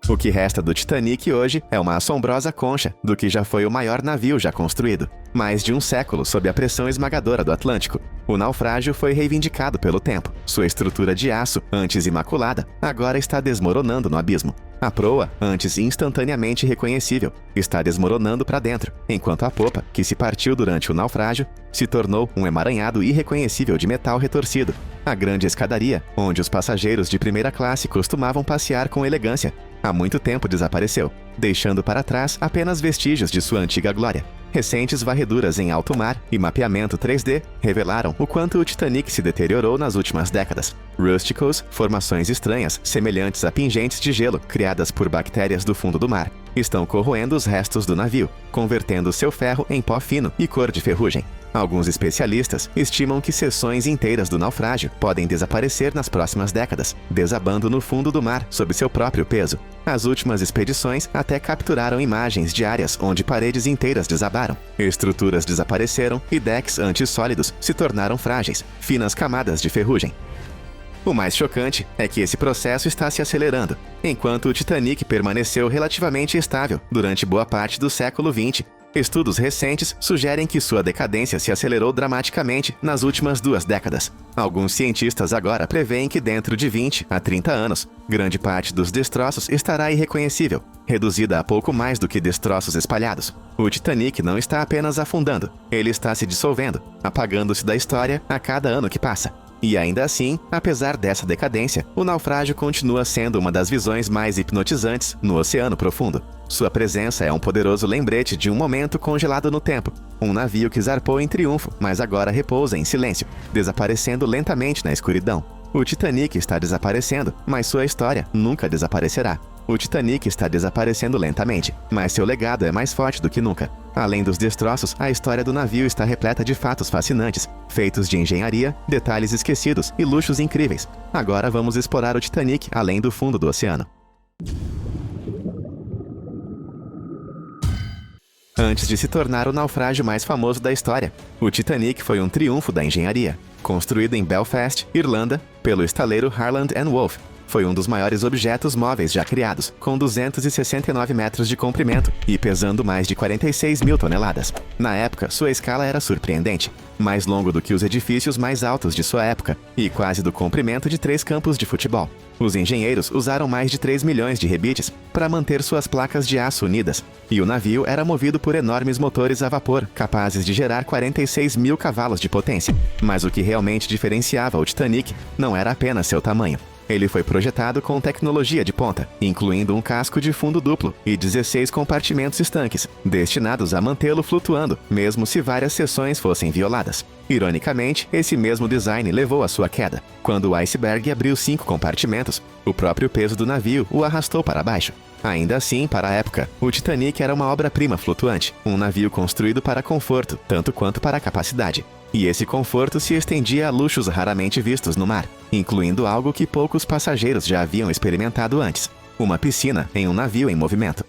[SPEAKER 1] O que resta do Titanic hoje é uma assombrosa concha do que já foi o maior navio já construído. Mais de um século sob a pressão esmagadora do Atlântico, o naufrágio foi reivindicado pelo tempo. Sua estrutura de aço, antes imaculada, agora está desmoronando no abismo. A proa, antes instantaneamente reconhecível, está desmoronando para dentro, enquanto a popa, que se partiu durante o naufrágio, se tornou um emaranhado irreconhecível de metal retorcido. A grande escadaria, onde os passageiros de primeira classe costumavam passear com elegância, há muito tempo desapareceu, deixando para trás apenas vestígios de sua antiga glória. Recentes varreduras em alto mar e mapeamento 3D revelaram o quanto o Titanic se deteriorou nas últimas décadas. Rústicos, formações estranhas, semelhantes a pingentes de gelo criadas por bactérias do fundo do mar, estão corroendo os restos do navio, convertendo seu ferro em pó fino e cor de ferrugem. Alguns especialistas estimam que seções inteiras do naufrágio podem desaparecer nas próximas décadas, desabando no fundo do mar sob seu próprio peso. As últimas expedições até capturaram imagens de áreas onde paredes inteiras desabaram, estruturas desapareceram e decks antes sólidos se tornaram frágeis, finas camadas de ferrugem. O mais chocante é que esse processo está se acelerando, enquanto o Titanic permaneceu relativamente estável durante boa parte do século XX. Estudos recentes sugerem que sua decadência se acelerou dramaticamente nas últimas 2 décadas. Alguns cientistas agora preveem que dentro de 20 a 30 anos, grande parte dos destroços estará irreconhecível, reduzida a pouco mais do que destroços espalhados. O Titanic não está apenas afundando, ele está se dissolvendo, apagando-se da história a cada ano que passa. E ainda assim, apesar dessa decadência, o naufrágio continua sendo uma das visões mais hipnotizantes no oceano profundo. Sua presença é um poderoso lembrete de um momento congelado no tempo. Um navio que zarpou em triunfo, mas agora repousa em silêncio, desaparecendo lentamente na escuridão. O Titanic está desaparecendo, mas sua história nunca desaparecerá. O Titanic está desaparecendo lentamente, mas seu legado é mais forte do que nunca. Além dos destroços, a história do navio está repleta de fatos fascinantes, feitos de engenharia, detalhes esquecidos e luxos incríveis. Agora vamos explorar o Titanic além do fundo do oceano. Antes de se tornar o naufrágio mais famoso da história, o Titanic foi um triunfo da engenharia. Construído em Belfast, Irlanda, pelo estaleiro Harland & Wolff, foi um dos maiores objetos móveis já criados, com 269 metros de comprimento e pesando mais de 46 mil toneladas. Na época, sua escala era surpreendente, mais longo do que os edifícios mais altos de sua época e quase do comprimento de 3 campos de futebol. Os engenheiros usaram mais de 3 milhões de rebites para manter suas placas de aço unidas, e o navio era movido por enormes motores a vapor, capazes de gerar 46 mil cavalos de potência. Mas o que realmente diferenciava o Titanic não era apenas seu tamanho. Ele foi projetado com tecnologia de ponta, incluindo um casco de fundo duplo e 16 compartimentos estanques, destinados a mantê-lo flutuando, mesmo se várias seções fossem violadas. Ironicamente, esse mesmo design levou à sua queda. Quando o iceberg abriu 5 compartimentos, o próprio peso do navio o arrastou para baixo. Ainda assim, para a época, o Titanic era uma obra-prima flutuante, um navio construído para conforto, tanto quanto para capacidade. E esse conforto se estendia a luxos raramente vistos no mar, incluindo algo que poucos passageiros já haviam experimentado antes: uma piscina em um navio em movimento.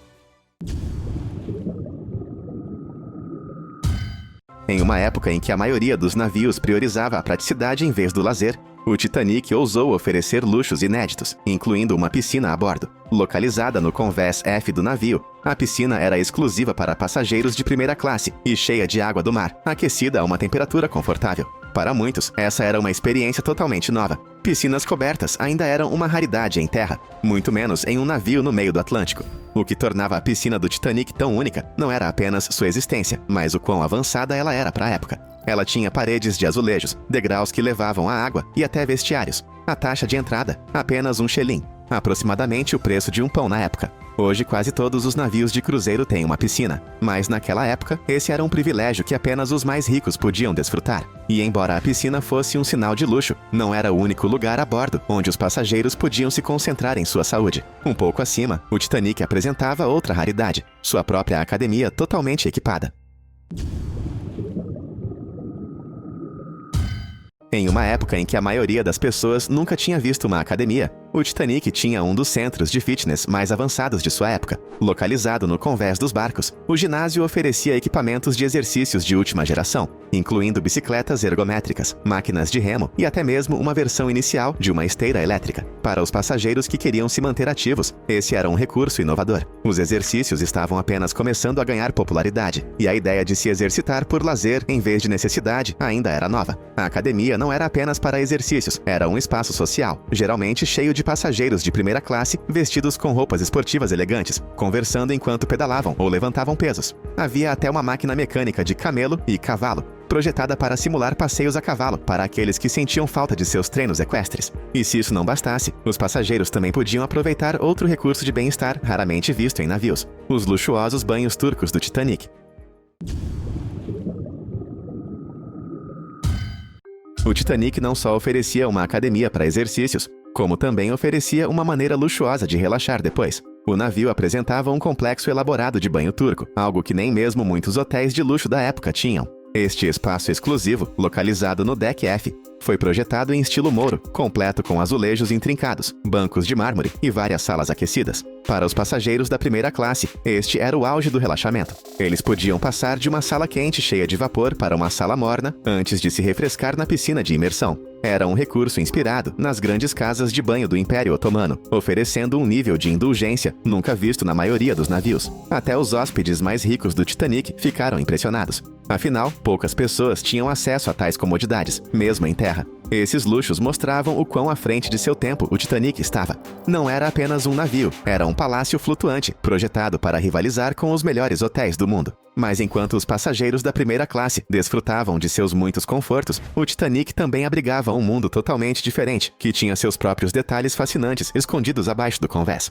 [SPEAKER 1] Em uma época em que a maioria dos navios priorizava a praticidade em vez do lazer, o Titanic ousou oferecer luxos inéditos, incluindo uma piscina a bordo. Localizada no convés F do navio, a piscina era exclusiva para passageiros de primeira classe e cheia de água do mar, aquecida a uma temperatura confortável. Para muitos, essa era uma experiência totalmente nova. Piscinas cobertas ainda eram uma raridade em terra, muito menos em um navio no meio do Atlântico. O que tornava a piscina do Titanic tão única não era apenas sua existência, mas o quão avançada ela era para a época. Ela tinha paredes de azulejos, degraus que levavam à água e até vestiários. A taxa de entrada, apenas um xelim, aproximadamente o preço de um pão na época. Hoje quase todos os navios de cruzeiro têm uma piscina, mas naquela época esse era um privilégio que apenas os mais ricos podiam desfrutar. E embora a piscina fosse um sinal de luxo, não era o único lugar a bordo onde os passageiros podiam se concentrar em sua saúde. Um pouco acima, o Titanic apresentava outra raridade: sua própria academia totalmente equipada. Em uma época em que a maioria das pessoas nunca tinha visto uma academia, o Titanic tinha um dos centros de fitness mais avançados de sua época. Localizado no convés dos barcos, o ginásio oferecia equipamentos de exercícios de última geração, incluindo bicicletas ergométricas, máquinas de remo e até mesmo uma versão inicial de uma esteira elétrica. Para os passageiros que queriam se manter ativos, esse era um recurso inovador. Os exercícios estavam apenas começando a ganhar popularidade, e a ideia de se exercitar por lazer em vez de necessidade ainda era nova. A academia não era apenas para exercícios, era um espaço social, geralmente cheio de passageiros de primeira classe vestidos com roupas esportivas elegantes, conversando enquanto pedalavam ou levantavam pesos. Havia até uma máquina mecânica de camelo e cavalo, projetada para simular passeios a cavalo para aqueles que sentiam falta de seus treinos equestres. E se isso não bastasse, os passageiros também podiam aproveitar outro recurso de bem-estar raramente visto em navios: os luxuosos banhos turcos do Titanic. O Titanic não só oferecia uma academia para exercícios, como também oferecia uma maneira luxuosa de relaxar depois. O navio apresentava um complexo elaborado de banho turco, algo que nem mesmo muitos hotéis de luxo da época tinham. Este espaço exclusivo, localizado no Deck F, foi projetado em estilo Mouro, completo com azulejos intrincados, bancos de mármore e várias salas aquecidas. Para os passageiros da primeira classe, este era o auge do relaxamento. Eles podiam passar de uma sala quente cheia de vapor para uma sala morna antes de se refrescar na piscina de imersão. Era um recurso inspirado nas grandes casas de banho do Império Otomano, oferecendo um nível de indulgência nunca visto na maioria dos navios. Até os hóspedes mais ricos do Titanic ficaram impressionados. Afinal, poucas pessoas tinham acesso a tais comodidades, mesmo em terra. Esses luxos mostravam o quão à frente de seu tempo o Titanic estava. Não era apenas um navio, era um palácio flutuante, projetado para rivalizar com os melhores hotéis do mundo. Mas enquanto os passageiros da primeira classe desfrutavam de seus muitos confortos, o Titanic também abrigava um mundo totalmente diferente, que tinha seus próprios detalhes fascinantes escondidos abaixo do convés.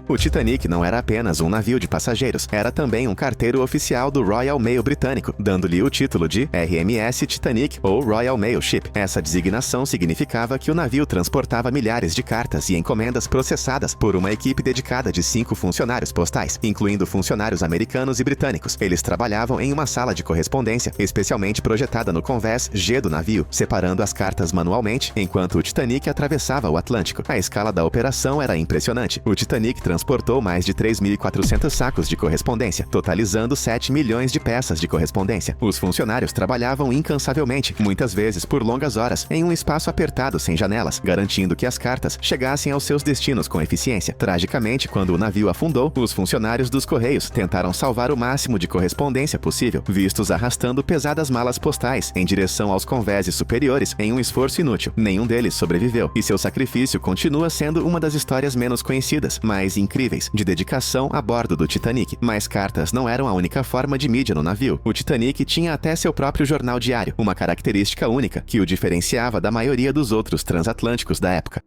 [SPEAKER 1] O Titanic não era apenas um navio de passageiros, era também um carteiro oficial do Royal Mail britânico, dando-lhe o título de RMS Titanic ou Royal Mail Ship. Essa designação significava que o navio transportava milhares de cartas e encomendas processadas por uma equipe dedicada de 5 funcionários postais, incluindo funcionários americanos e britânicos. Eles trabalhavam em uma sala de correspondência, especialmente projetada no convés G do navio, separando as cartas manualmente, enquanto o Titanic atravessava o Atlântico. A escala da operação era impressionante. O Titanic transportou mais de 3.400 sacos de correspondência, totalizando 7 milhões de peças de correspondência. Os funcionários trabalhavam incansavelmente, muitas vezes por longas horas, em um espaço apertado sem janelas, garantindo que as cartas chegassem aos seus destinos com eficiência. Tragicamente, quando o navio afundou, os funcionários dos Correios tentaram salvar o máximo de correspondência possível, vistos arrastando pesadas malas postais em direção aos convéses superiores em um esforço inútil. Nenhum deles sobreviveu, e seu sacrifício continua sendo uma das histórias menos conhecidas, mas incríveis de dedicação a bordo do Titanic. Mas cartas não eram a única forma de mídia no navio. O Titanic tinha até seu próprio jornal diário, uma característica única que o diferenciava da maioria dos outros transatlânticos da época.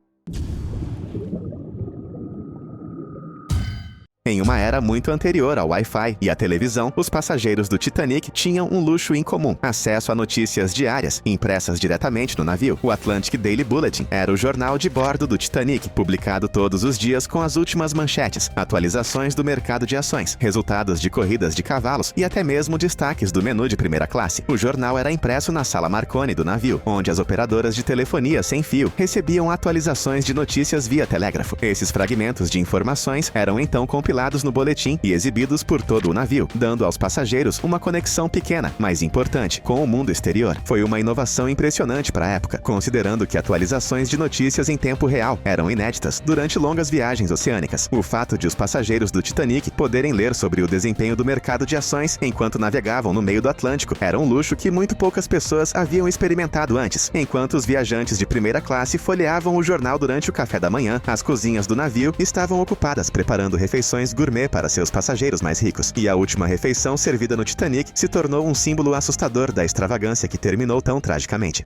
[SPEAKER 1] Em uma era muito anterior ao Wi-Fi e à televisão, os passageiros do Titanic tinham um luxo incomum: acesso a notícias diárias, impressas diretamente no navio. O Atlantic Daily Bulletin era o jornal de bordo do Titanic, publicado todos os dias com as últimas manchetes, atualizações do mercado de ações, resultados de corridas de cavalos e até mesmo destaques do menu de primeira classe. O jornal era impresso na sala Marconi do navio, onde as operadoras de telefonia sem fio recebiam atualizações de notícias via telégrafo. Esses fragmentos de informações eram então compilados no boletim e exibidos por todo o navio, dando aos passageiros uma conexão pequena, mas importante, com o mundo exterior. Foi uma inovação impressionante para a época, considerando que atualizações de notícias em tempo real eram inéditas durante longas viagens oceânicas. O fato de os passageiros do Titanic poderem ler sobre o desempenho do mercado de ações enquanto navegavam no meio do Atlântico era um luxo que muito poucas pessoas haviam experimentado antes. Enquanto os viajantes de primeira classe folheavam o jornal durante o café da manhã, as cozinhas do navio estavam ocupadas preparando refeições gourmet para seus passageiros mais ricos. E a última refeição servida no Titanic se tornou um símbolo assustador da extravagância que terminou tão tragicamente.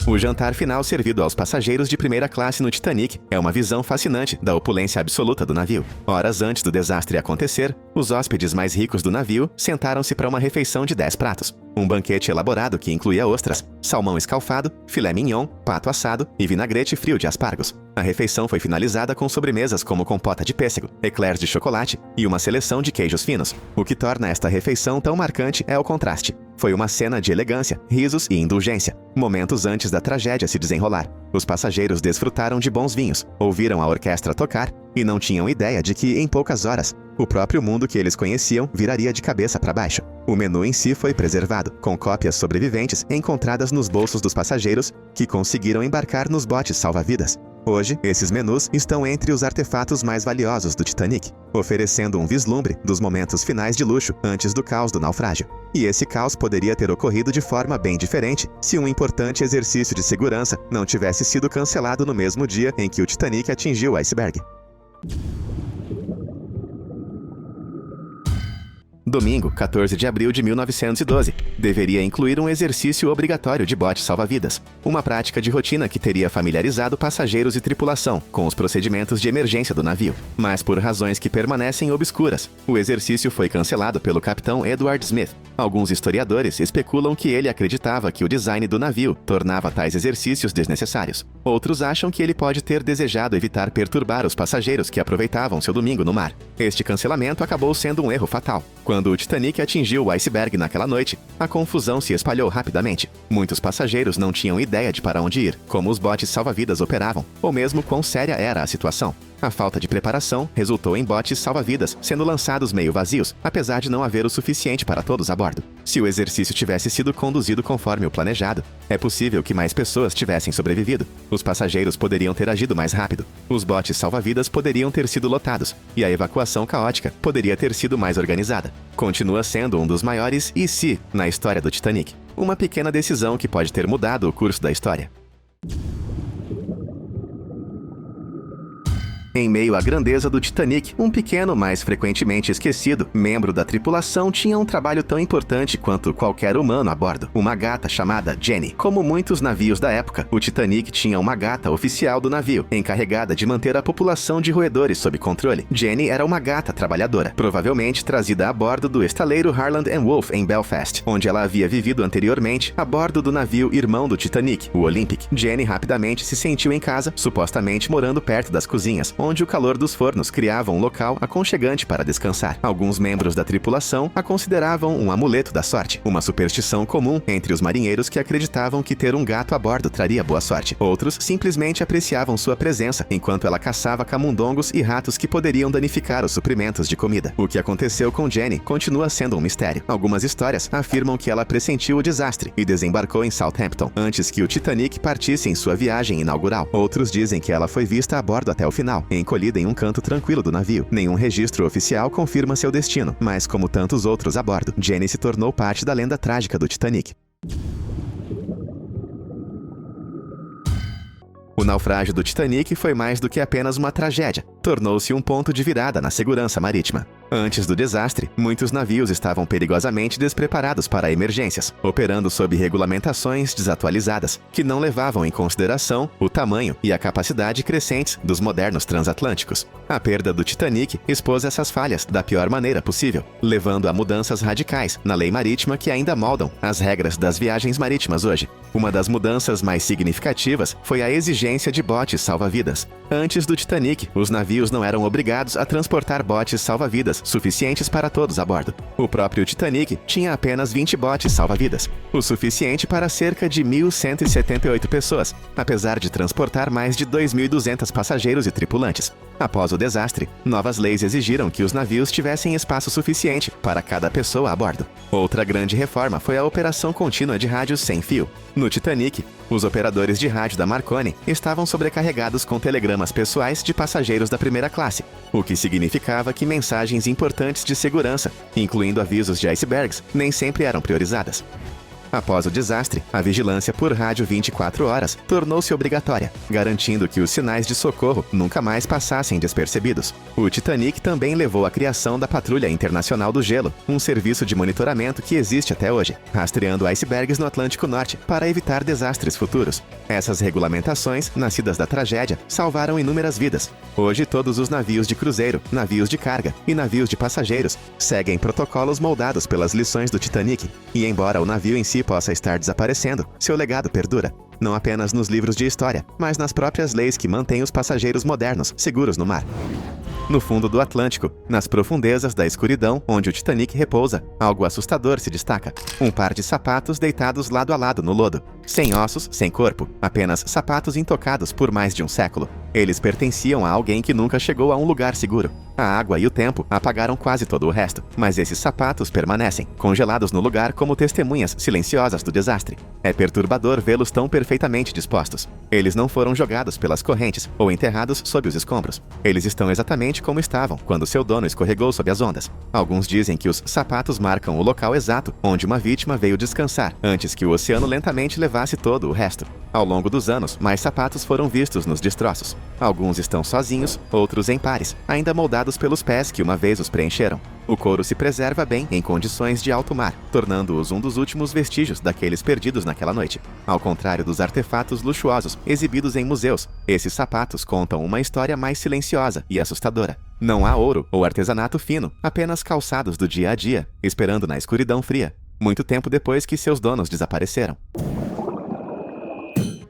[SPEAKER 1] O jantar final servido aos passageiros de primeira classe no Titanic é uma visão fascinante da opulência absoluta do navio. Horas antes do desastre acontecer, os hóspedes mais ricos do navio sentaram-se para uma refeição de 10 pratos. Um banquete elaborado que incluía ostras, salmão escalfado, filé mignon, pato assado e vinagrete frio de aspargos. A refeição foi finalizada com sobremesas como compota de pêssego, eclairs de chocolate e uma seleção de queijos finos. O que torna esta refeição tão marcante é o contraste. Foi uma cena de elegância, risos e indulgência, momentos antes da tragédia se desenrolar. Os passageiros desfrutaram de bons vinhos, ouviram a orquestra tocar e não tinham ideia de que, em poucas horas, o próprio mundo que eles conheciam viraria de cabeça para baixo. O menu em si foi preservado, com cópias sobreviventes encontradas nos bolsos dos passageiros que conseguiram embarcar nos botes salva-vidas. Hoje, esses menus estão entre os artefatos mais valiosos do Titanic, oferecendo um vislumbre dos momentos finais de luxo antes do caos do naufrágio. E esse caos poderia ter ocorrido de forma bem diferente se um importante exercício de segurança não tivesse sido cancelado no mesmo dia em que o Titanic atingiu o iceberg. Domingo, 14 de abril de 1912, deveria incluir um exercício obrigatório de bote salva-vidas, uma prática de rotina que teria familiarizado passageiros e tripulação com os procedimentos de emergência do navio. Mas por razões que permanecem obscuras, o exercício foi cancelado pelo capitão Edward Smith. Alguns historiadores especulam que ele acreditava que o design do navio tornava tais exercícios desnecessários. Outros acham que ele pode ter desejado evitar perturbar os passageiros que aproveitavam seu domingo no mar. Este cancelamento acabou sendo um erro fatal. Quando o Titanic atingiu o iceberg naquela noite, a confusão se espalhou rapidamente. Muitos passageiros não tinham ideia de para onde ir, como os botes salva-vidas operavam, ou mesmo quão séria era a situação. A falta de preparação resultou em botes salva-vidas sendo lançados meio vazios, apesar de não haver o suficiente para todos a bordo. Se o exercício tivesse sido conduzido conforme o planejado, é possível que mais pessoas tivessem sobrevivido. Os passageiros poderiam ter agido mais rápido, os botes salva-vidas poderiam ter sido lotados, e a evacuação caótica poderia ter sido mais organizada. Continua sendo um dos maiores "e se" na história do Titanic. Uma pequena decisão que pode ter mudado o curso da história. Em meio à grandeza do Titanic, um pequeno, mas frequentemente esquecido, membro da tripulação tinha um trabalho tão importante quanto qualquer humano a bordo: uma gata chamada Jenny. Como muitos navios da época, o Titanic tinha uma gata oficial do navio, encarregada de manter a população de roedores sob controle. Jenny era uma gata trabalhadora, provavelmente trazida a bordo do estaleiro Harland & Wolff em Belfast, onde ela havia vivido anteriormente a bordo do navio irmão do Titanic, o Olympic. Jenny rapidamente se sentiu em casa, supostamente morando perto das cozinhas, onde o calor dos fornos criava um local aconchegante para descansar. Alguns membros da tripulação a consideravam um amuleto da sorte, uma superstição comum entre os marinheiros que acreditavam que ter um gato a bordo traria boa sorte. Outros simplesmente apreciavam sua presença enquanto ela caçava camundongos e ratos que poderiam danificar os suprimentos de comida. O que aconteceu com Jenny continua sendo um mistério. Algumas histórias afirmam que ela pressentiu o desastre e desembarcou em Southampton antes que o Titanic partisse em sua viagem inaugural. Outros dizem que ela foi vista a bordo até o final, encolhida em um canto tranquilo do navio. Nenhum registro oficial confirma seu destino, mas como tantos outros a bordo, Jenny se tornou parte da lenda trágica do Titanic. O naufrágio do Titanic foi mais do que apenas uma tragédia. Tornou-se um ponto de virada na segurança marítima. Antes do desastre, muitos navios estavam perigosamente despreparados para emergências, operando sob regulamentações desatualizadas, que não levavam em consideração o tamanho e a capacidade crescentes dos modernos transatlânticos. A perda do Titanic expôs essas falhas da pior maneira possível, levando a mudanças radicais na lei marítima que ainda moldam as regras das viagens marítimas hoje. Uma das mudanças mais significativas foi a exigência de botes salva-vidas. Antes do Titanic, os navios não eram obrigados a transportar botes salva-vidas suficientes para todos a bordo. O próprio Titanic tinha apenas 20 botes salva-vidas, o suficiente para cerca de 1.178 pessoas, apesar de transportar mais de 2.200 passageiros e tripulantes. Após o desastre, novas leis exigiram que os navios tivessem espaço suficiente para cada pessoa a bordo. Outra grande reforma foi a operação contínua de rádios sem fio. No Titanic, os operadores de rádio da Marconi estavam sobrecarregados com telegramas pessoais de passageiros da primeira classe, o que significava que mensagens importantes de segurança, incluindo avisos de icebergs, nem sempre eram priorizadas. Após o desastre, a vigilância por rádio 24 horas tornou-se obrigatória, garantindo que os sinais de socorro nunca mais passassem despercebidos. O Titanic também levou à criação da Patrulha Internacional do Gelo, um serviço de monitoramento que existe até hoje, rastreando icebergs no Atlântico Norte para evitar desastres futuros. Essas regulamentações, nascidas da tragédia, salvaram inúmeras vidas. Hoje, todos os navios de cruzeiro, navios de carga e navios de passageiros seguem protocolos moldados pelas lições do Titanic, e embora o navio em si possa estar desaparecendo, seu legado perdura, não apenas nos livros de história, mas nas próprias leis que mantêm os passageiros modernos seguros no mar. No fundo do Atlântico, nas profundezas da escuridão onde o Titanic repousa, algo assustador se destaca. Um par de sapatos deitados lado a lado no lodo. Sem ossos, sem corpo, apenas sapatos intocados por mais de um século. Eles pertenciam a alguém que nunca chegou a um lugar seguro. A água e o tempo apagaram quase todo o resto, mas esses sapatos permanecem, congelados no lugar como testemunhas silenciosas do desastre. É perturbador vê-los tão perfeitamente dispostos. Eles não foram jogados pelas correntes ou enterrados sob os escombros. Eles estão exatamente como estavam quando seu dono escorregou sob as ondas. Alguns dizem que os sapatos marcam o local exato onde uma vítima veio descansar, antes que o oceano lentamente levasse todo o resto. Ao longo dos anos, mais sapatos foram vistos nos destroços. Alguns estão sozinhos, outros em pares, ainda moldados pelos pés que uma vez os preencheram. O couro se preserva bem em condições de alto mar, tornando-os um dos últimos vestígios daqueles perdidos naquela noite. Ao contrário dos artefatos luxuosos exibidos em museus, esses sapatos contam uma história mais silenciosa e assustadora. Não há ouro ou artesanato fino, apenas calçados do dia a dia, esperando na escuridão fria, muito tempo depois que seus donos desapareceram.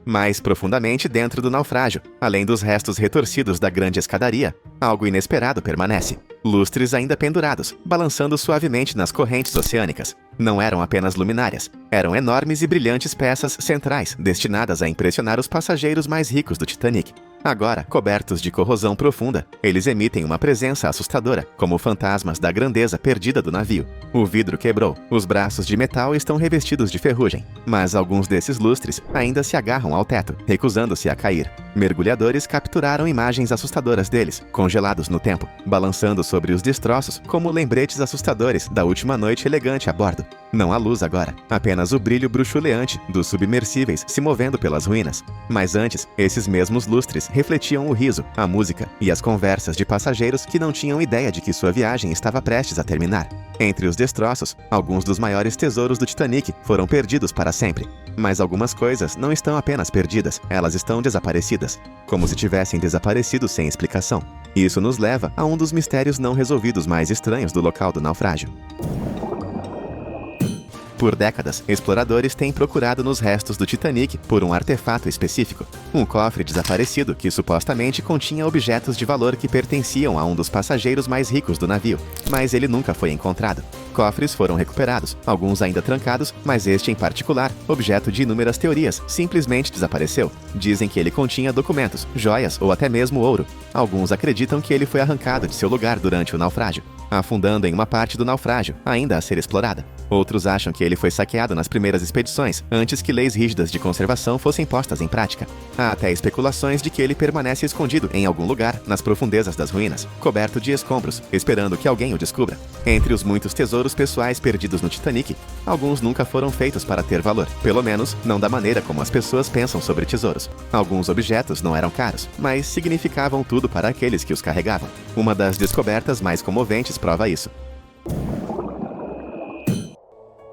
[SPEAKER 1] Mais profundamente dentro do naufrágio, além dos restos retorcidos da grande escadaria, algo inesperado permanece. Lustres ainda pendurados, balançando suavemente nas correntes oceânicas. Não eram apenas luminárias, eram enormes e brilhantes peças centrais destinadas a impressionar os passageiros mais ricos do Titanic. Agora, cobertos de corrosão profunda, eles emitem uma presença assustadora, como fantasmas da grandeza perdida do navio. O vidro quebrou, os braços de metal estão revestidos de ferrugem, mas alguns desses lustres ainda se agarram ao teto, recusando-se a cair. Mergulhadores capturaram imagens assustadoras deles, congelados no tempo, balançando sobre os destroços como lembretes assustadores da última noite elegante a bordo. Não há luz agora, apenas o brilho bruxuleante dos submersíveis se movendo pelas ruínas. Mas antes, esses mesmos lustres refletiam o riso, a música e as conversas de passageiros que não tinham ideia de que sua viagem estava prestes a terminar. Entre os destroços, alguns dos maiores tesouros do Titanic foram perdidos para sempre. Mas algumas coisas não estão apenas perdidas, elas estão desaparecidas, como se tivessem desaparecido sem explicação. Isso nos leva a um dos mistérios não resolvidos mais estranhos do local do naufrágio. Por décadas, exploradores têm procurado nos restos do Titanic por um artefato específico, um cofre desaparecido que supostamente continha objetos de valor que pertenciam a um dos passageiros mais ricos do navio, mas ele nunca foi encontrado. Cofres foram recuperados, alguns ainda trancados, mas este em particular, objeto de inúmeras teorias, simplesmente desapareceu. Dizem que ele continha documentos, joias ou até mesmo ouro. Alguns acreditam que ele foi arrancado de seu lugar durante o naufrágio, afundando em uma parte do naufrágio, ainda a ser explorada. Outros acham que ele foi saqueado nas primeiras expedições, antes que leis rígidas de conservação fossem postas em prática. Há até especulações de que ele permanece escondido em algum lugar nas profundezas das ruínas, coberto de escombros, esperando que alguém o descubra. Entre os muitos tesouros pessoais perdidos no Titanic, alguns nunca foram feitos para ter valor, pelo menos não da maneira como as pessoas pensam sobre tesouros. Alguns objetos não eram caros, mas significavam tudo para aqueles que os carregavam. Uma das descobertas mais comoventes prova isso.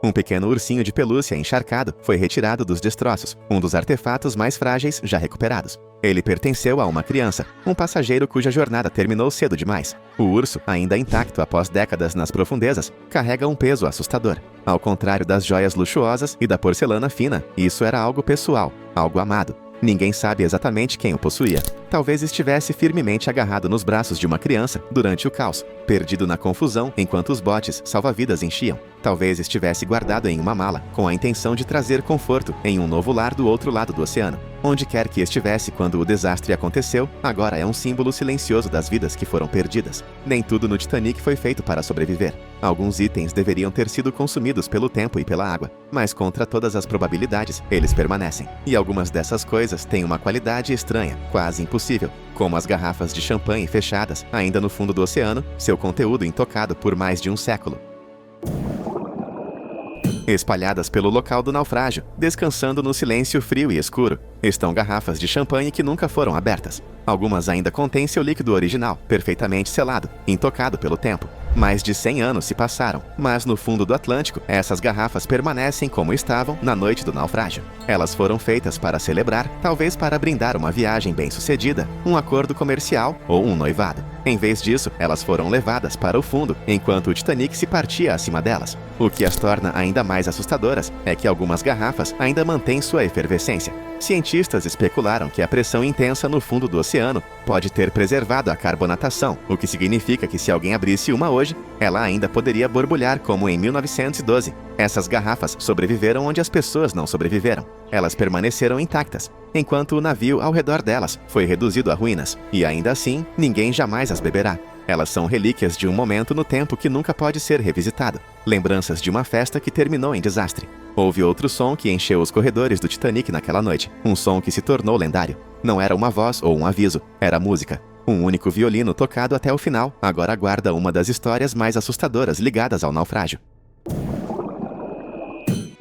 [SPEAKER 1] Um pequeno ursinho de pelúcia encharcado foi retirado dos destroços, um dos artefatos mais frágeis já recuperados. Ele pertenceu a uma criança, um passageiro cuja jornada terminou cedo demais. O urso, ainda intacto após décadas nas profundezas, carrega um peso assustador. Ao contrário das joias luxuosas e da porcelana fina, isso era algo pessoal, algo amado. Ninguém sabe exatamente quem o possuía. Talvez estivesse firmemente agarrado nos braços de uma criança durante o caos, perdido na confusão enquanto os botes salva-vidas enchiam. Talvez estivesse guardado em uma mala, com a intenção de trazer conforto em um novo lar do outro lado do oceano. Onde quer que estivesse quando o desastre aconteceu, agora é um símbolo silencioso das vidas que foram perdidas. Nem tudo no Titanic foi feito para sobreviver. Alguns itens deveriam ter sido consumidos pelo tempo e pela água, mas contra todas as probabilidades, eles permanecem. E algumas dessas coisas têm uma qualidade estranha, quase impossível, como as garrafas de champanhe fechadas, ainda no fundo do oceano, seu conteúdo intocado por mais de um século. Espalhadas pelo local do naufrágio, descansando no silêncio frio e escuro, estão garrafas de champanhe que nunca foram abertas. Algumas ainda contêm seu líquido original, perfeitamente selado, intocado pelo tempo. Mais de 100 anos se passaram, mas no fundo do Atlântico, essas garrafas permanecem como estavam na noite do naufrágio. Elas foram feitas para celebrar, talvez para brindar uma viagem bem-sucedida, um acordo comercial ou um noivado. Em vez disso, elas foram levadas para o fundo, enquanto o Titanic se partia acima delas. O que as torna ainda mais assustadoras é que algumas garrafas ainda mantêm sua efervescência. Cientistas especularam que a pressão intensa no fundo do oceano pode ter preservado a carbonatação, o que significa que se alguém abrisse uma hoje, ela ainda poderia borbulhar como em 1912. Essas garrafas sobreviveram onde as pessoas não sobreviveram. Elas permaneceram intactas, enquanto o navio ao redor delas foi reduzido a ruínas, e ainda assim, ninguém jamais as beberá. Elas são relíquias de um momento no tempo que nunca pode ser revisitado. Lembranças de uma festa que terminou em desastre. Houve outro som que encheu os corredores do Titanic naquela noite. Um som que se tornou lendário. Não era uma voz ou um aviso, era música. Um único violino tocado até o final agora guarda uma das histórias mais assustadoras ligadas ao naufrágio.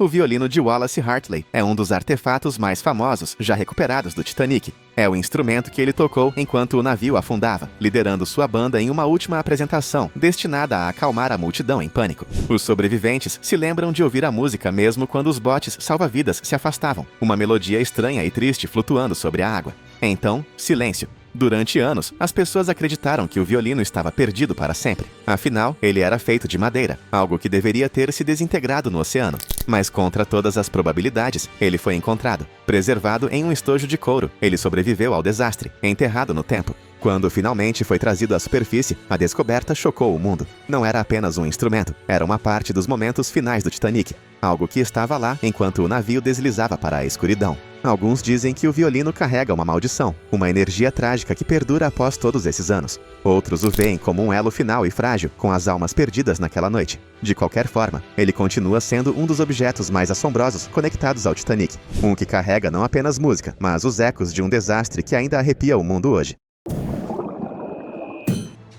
[SPEAKER 1] O violino de Wallace Hartley é um dos artefatos mais famosos já recuperados do Titanic. É o instrumento que ele tocou enquanto o navio afundava, liderando sua banda em uma última apresentação destinada a acalmar a multidão em pânico. Os sobreviventes se lembram de ouvir a música mesmo quando os botes salva-vidas se afastavam, uma melodia estranha e triste flutuando sobre a água. Então, silêncio. Durante anos, as pessoas acreditaram que o violino estava perdido para sempre. Afinal, ele era feito de madeira, algo que deveria ter se desintegrado no oceano. Mas contra todas as probabilidades, ele foi encontrado. Preservado em um estojo de couro, ele sobreviveu ao desastre, enterrado no tempo. Quando finalmente foi trazido à superfície, a descoberta chocou o mundo. Não era apenas um instrumento, era uma parte dos momentos finais do Titanic. Algo que estava lá enquanto o navio deslizava para a escuridão. Alguns dizem que o violino carrega uma maldição, uma energia trágica que perdura após todos esses anos. Outros o veem como um elo final e frágil, com as almas perdidas naquela noite. De qualquer forma, ele continua sendo um dos objetos mais assombrosos conectados ao Titanic. Um que carrega não apenas música, mas os ecos de um desastre que ainda arrepia o mundo hoje.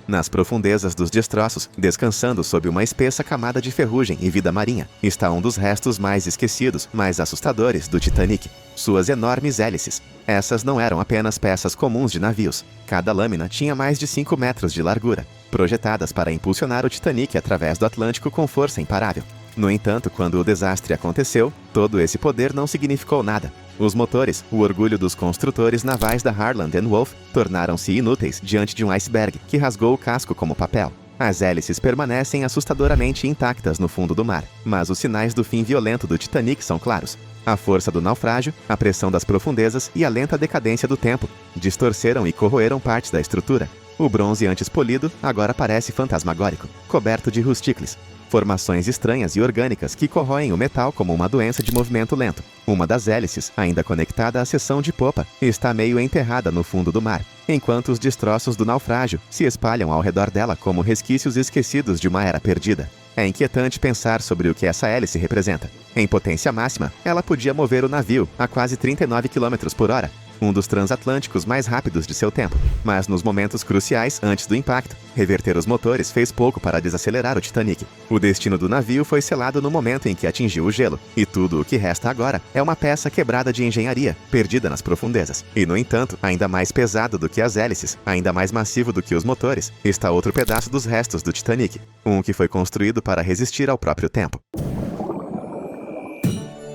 [SPEAKER 1] Nas profundezas dos destroços, descansando sob uma espessa camada de ferrugem e vida marinha, está um dos restos mais esquecidos, mais assustadores do Titanic. Suas enormes hélices. Essas não eram apenas peças comuns de navios. Cada lâmina tinha mais de 5 metros de largura, projetadas para impulsionar o Titanic através do Atlântico com força imparável. No entanto, quando o desastre aconteceu, todo esse poder não significou nada. Os motores, o orgulho dos construtores navais da Harland & Wolff, tornaram-se inúteis diante de um iceberg que rasgou o casco como papel. As hélices permanecem assustadoramente intactas no fundo do mar, mas os sinais do fim violento do Titanic são claros. A força do naufrágio, a pressão das profundezas e a lenta decadência do tempo distorceram e corroeram partes da estrutura. O bronze antes polido agora parece fantasmagórico, coberto de rusticles. Formações estranhas e orgânicas que corroem o metal como uma doença de movimento lento. Uma das hélices, ainda conectada à seção de popa, está meio enterrada no fundo do mar, enquanto os destroços do naufrágio se espalham ao redor dela como resquícios esquecidos de uma era perdida. É inquietante pensar sobre o que essa hélice representa. Em potência máxima, ela podia mover o navio a quase 39 km por hora, um dos transatlânticos mais rápidos de seu tempo. Mas nos momentos cruciais antes do impacto, reverter os motores fez pouco para desacelerar o Titanic. O destino do navio foi selado no momento em que atingiu o gelo, e tudo o que resta agora é uma peça quebrada de engenharia, perdida nas profundezas. E, no entanto, ainda mais pesado do que as hélices, ainda mais massivo do que os motores, está outro pedaço dos restos do Titanic, um que foi construído para resistir ao próprio tempo.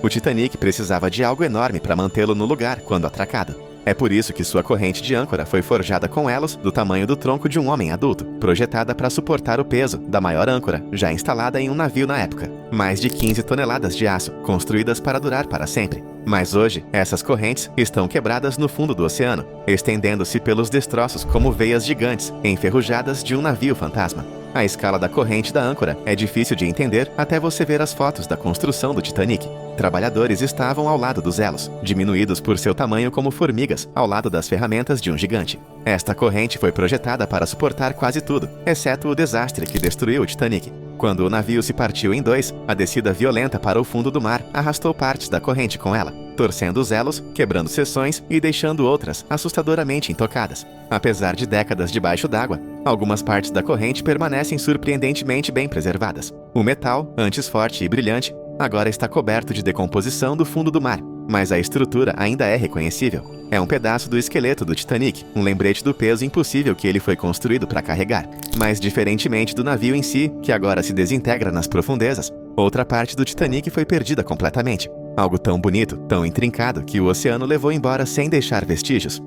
[SPEAKER 1] O Titanic precisava de algo enorme para mantê-lo no lugar quando atracado. É por isso que sua corrente de âncora foi forjada com elos do tamanho do tronco de um homem adulto, projetada para suportar o peso da maior âncora já instalada em um navio na época. Mais de 15 toneladas de aço, construídas para durar para sempre. Mas hoje, essas correntes estão quebradas no fundo do oceano, estendendo-se pelos destroços como veias gigantes, enferrujadas de um navio fantasma. A escala da corrente da âncora é difícil de entender até você ver as fotos da construção do Titanic. Trabalhadores estavam ao lado dos elos, diminuídos por seu tamanho como formigas, ao lado das ferramentas de um gigante. Esta corrente foi projetada para suportar quase tudo, exceto o desastre que destruiu o Titanic. Quando o navio se partiu em dois, a descida violenta para o fundo do mar arrastou partes da corrente com ela, torcendo os elos, quebrando seções e deixando outras assustadoramente intocadas. Apesar de décadas debaixo d'água, algumas partes da corrente permanecem surpreendentemente bem preservadas. O metal, antes forte e brilhante, agora está coberto de decomposição do fundo do mar, mas a estrutura ainda é reconhecível. É um pedaço do esqueleto do Titanic, um lembrete do peso impossível que ele foi construído para carregar. Mas diferentemente do navio em si, que agora se desintegra nas profundezas, outra parte do Titanic foi perdida completamente. Algo tão bonito, tão intrincado, que o oceano levou embora sem deixar vestígios.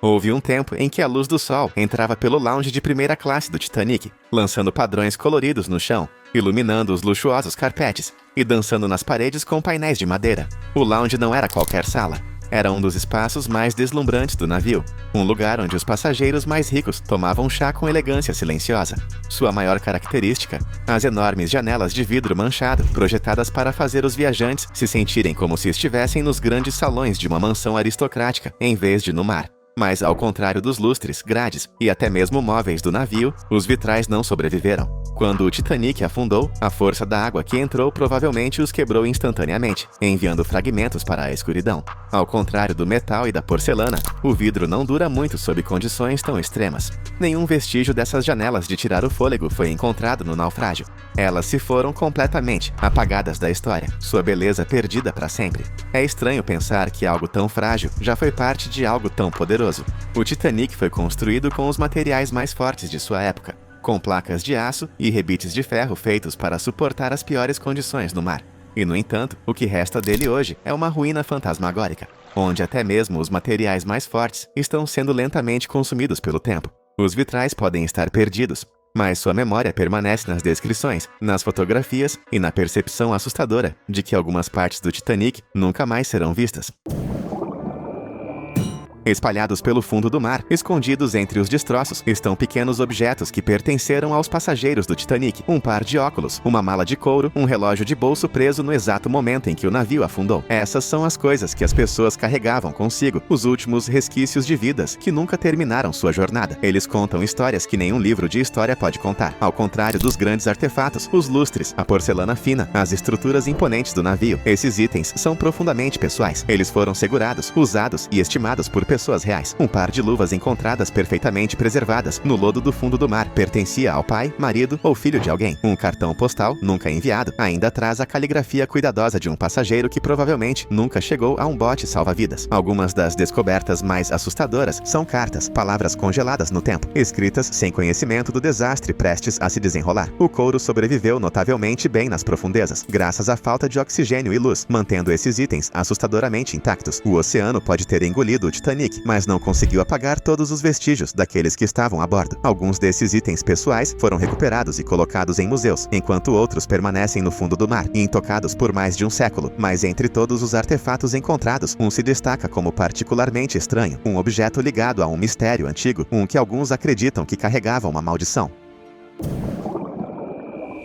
[SPEAKER 1] Houve um tempo em que a luz do sol entrava pelo lounge de primeira classe do Titanic, lançando padrões coloridos no chão, iluminando os luxuosos carpetes e dançando nas paredes com painéis de madeira. O lounge não era qualquer sala. Era um dos espaços mais deslumbrantes do navio, um lugar onde os passageiros mais ricos tomavam chá com elegância silenciosa. Sua maior característica, as enormes janelas de vidro manchado, projetadas para fazer os viajantes se sentirem como se estivessem nos grandes salões de uma mansão aristocrática, em vez de no mar. Mas, ao contrário dos lustres, grades e até mesmo móveis do navio, os vitrais não sobreviveram. Quando o Titanic afundou, a força da água que entrou provavelmente os quebrou instantaneamente, enviando fragmentos para a escuridão. Ao contrário do metal e da porcelana, o vidro não dura muito sob condições tão extremas. Nenhum vestígio dessas janelas de tirar o fôlego foi encontrado no naufrágio. Elas se foram completamente apagadas da história, sua beleza perdida para sempre. É estranho pensar que algo tão frágil já foi parte de algo tão poderoso. O Titanic foi construído com os materiais mais fortes de sua época, com placas de aço e rebites de ferro feitos para suportar as piores condições no mar. E, no entanto, o que resta dele hoje é uma ruína fantasmagórica, onde até mesmo os materiais mais fortes estão sendo lentamente consumidos pelo tempo. Os vitrais podem estar perdidos, mas sua memória permanece nas descrições, nas fotografias e na percepção assustadora de que algumas partes do Titanic nunca mais serão vistas. Espalhados pelo fundo do mar, escondidos entre os destroços, estão pequenos objetos que pertenceram aos passageiros do Titanic. Um par de óculos, uma mala de couro, um relógio de bolso preso no exato momento em que o navio afundou. Essas são as coisas que as pessoas carregavam consigo, os últimos resquícios de vidas que nunca terminaram sua jornada. Eles contam histórias que nenhum livro de história pode contar. Ao contrário dos grandes artefatos, os lustres, a porcelana fina, as estruturas imponentes do navio, esses itens são profundamente pessoais. Eles foram segurados, usados e estimados por pessoas reais. Um par de luvas encontradas perfeitamente preservadas no lodo do fundo do mar pertencia ao pai, marido ou filho de alguém. Um cartão postal, nunca enviado, ainda traz a caligrafia cuidadosa de um passageiro que provavelmente nunca chegou a um bote salva-vidas. Algumas das descobertas mais assustadoras são cartas, palavras congeladas no tempo, escritas sem conhecimento do desastre prestes a se desenrolar. O couro sobreviveu notavelmente bem nas profundezas, graças à falta de oxigênio e luz, mantendo esses itens assustadoramente intactos. O oceano pode ter engolido o Titanic, mas não conseguiu apagar todos os vestígios daqueles que estavam a bordo. Alguns desses itens pessoais foram recuperados e colocados em museus, enquanto outros permanecem no fundo do mar, intocados por mais de um século. Mas entre todos os artefatos encontrados, um se destaca como particularmente estranho, um objeto ligado a um mistério antigo, um que alguns acreditam que carregava uma maldição.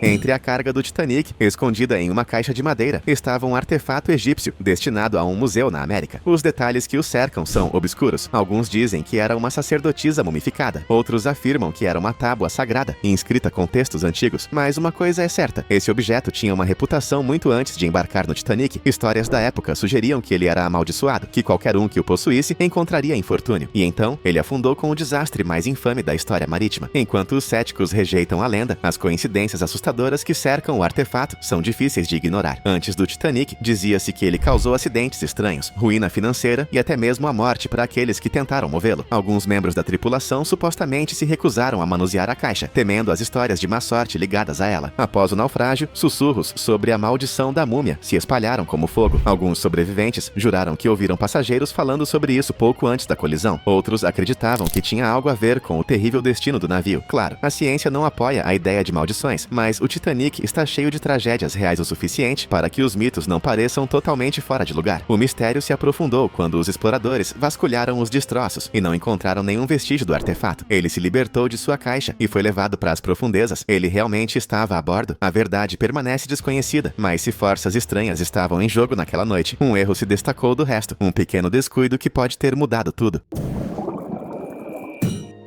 [SPEAKER 1] Entre a carga do Titanic, escondida em uma caixa de madeira, estava um artefato egípcio destinado a um museu na América. Os detalhes que o cercam são obscuros. Alguns dizem que era uma sacerdotisa mumificada. Outros afirmam que era uma tábua sagrada, inscrita com textos antigos. Mas uma coisa é certa, esse objeto tinha uma reputação muito antes de embarcar no Titanic. Histórias da época sugeriam que ele era amaldiçoado, que qualquer um que o possuísse encontraria infortúnio. E então, ele afundou com o desastre mais infame da história marítima. Enquanto os céticos rejeitam a lenda, as coincidências assustadoras que cercam o artefato são difíceis de ignorar. Antes do Titanic, dizia-se que ele causou acidentes estranhos, ruína financeira e até mesmo a morte para aqueles que tentaram movê-lo. Alguns membros da tripulação supostamente se recusaram a manusear a caixa, temendo as histórias de má sorte ligadas a ela. Após o naufrágio, sussurros sobre a maldição da múmia se espalharam como fogo. Alguns sobreviventes juraram que ouviram passageiros falando sobre isso pouco antes da colisão. Outros acreditavam que tinha algo a ver com o terrível destino do navio. Claro, a ciência não apoia a ideia de maldições, mas o Titanic está cheio de tragédias reais o suficiente para que os mitos não pareçam totalmente fora de lugar. O mistério se aprofundou quando os exploradores vasculharam os destroços e não encontraram nenhum vestígio do artefato. Ele se libertou de sua caixa e foi levado para as profundezas. Ele realmente estava a bordo? A verdade permanece desconhecida, mas se forças estranhas estavam em jogo naquela noite, um erro se destacou do resto, um pequeno descuido que pode ter mudado tudo.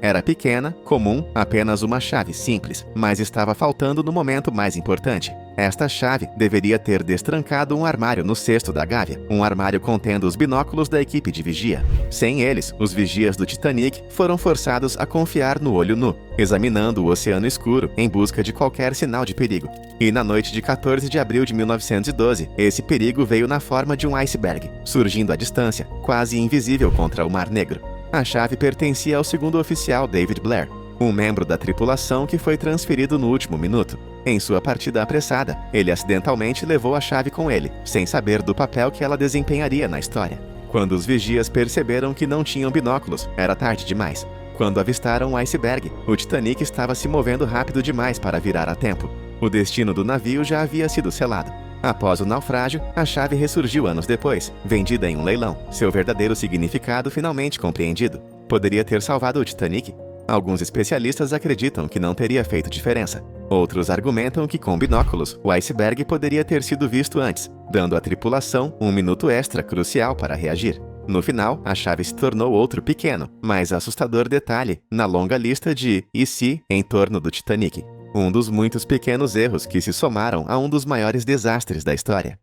[SPEAKER 1] Era pequena, comum, apenas uma chave simples, mas estava faltando no momento mais importante. Esta chave deveria ter destrancado um armário no cesto da gávea, um armário contendo os binóculos da equipe de vigia. Sem eles, os vigias do Titanic foram forçados a confiar no olho nu, examinando o oceano escuro em busca de qualquer sinal de perigo. E na noite de 14 de abril de 1912, esse perigo veio na forma de um iceberg, surgindo à distância, quase invisível contra o Mar Negro. A chave pertencia ao segundo oficial David Blair, um membro da tripulação que foi transferido no último minuto. Em sua partida apressada, ele acidentalmente levou a chave com ele, sem saber do papel que ela desempenharia na história. Quando os vigias perceberam que não tinham binóculos, era tarde demais. Quando avistaram o iceberg, o Titanic estava se movendo rápido demais para virar a tempo. O destino do navio já havia sido selado. Após o naufrágio, a chave ressurgiu anos depois, vendida em um leilão. Seu verdadeiro significado finalmente compreendido. Poderia ter salvado o Titanic? Alguns especialistas acreditam que não teria feito diferença. Outros argumentam que com binóculos, o iceberg poderia ter sido visto antes, dando à tripulação um minuto extra crucial para reagir. No final, a chave se tornou outro pequeno, mas assustador detalhe na longa lista de "e se" em torno do Titanic. Um dos muitos pequenos erros que se somaram a um dos maiores desastres da história.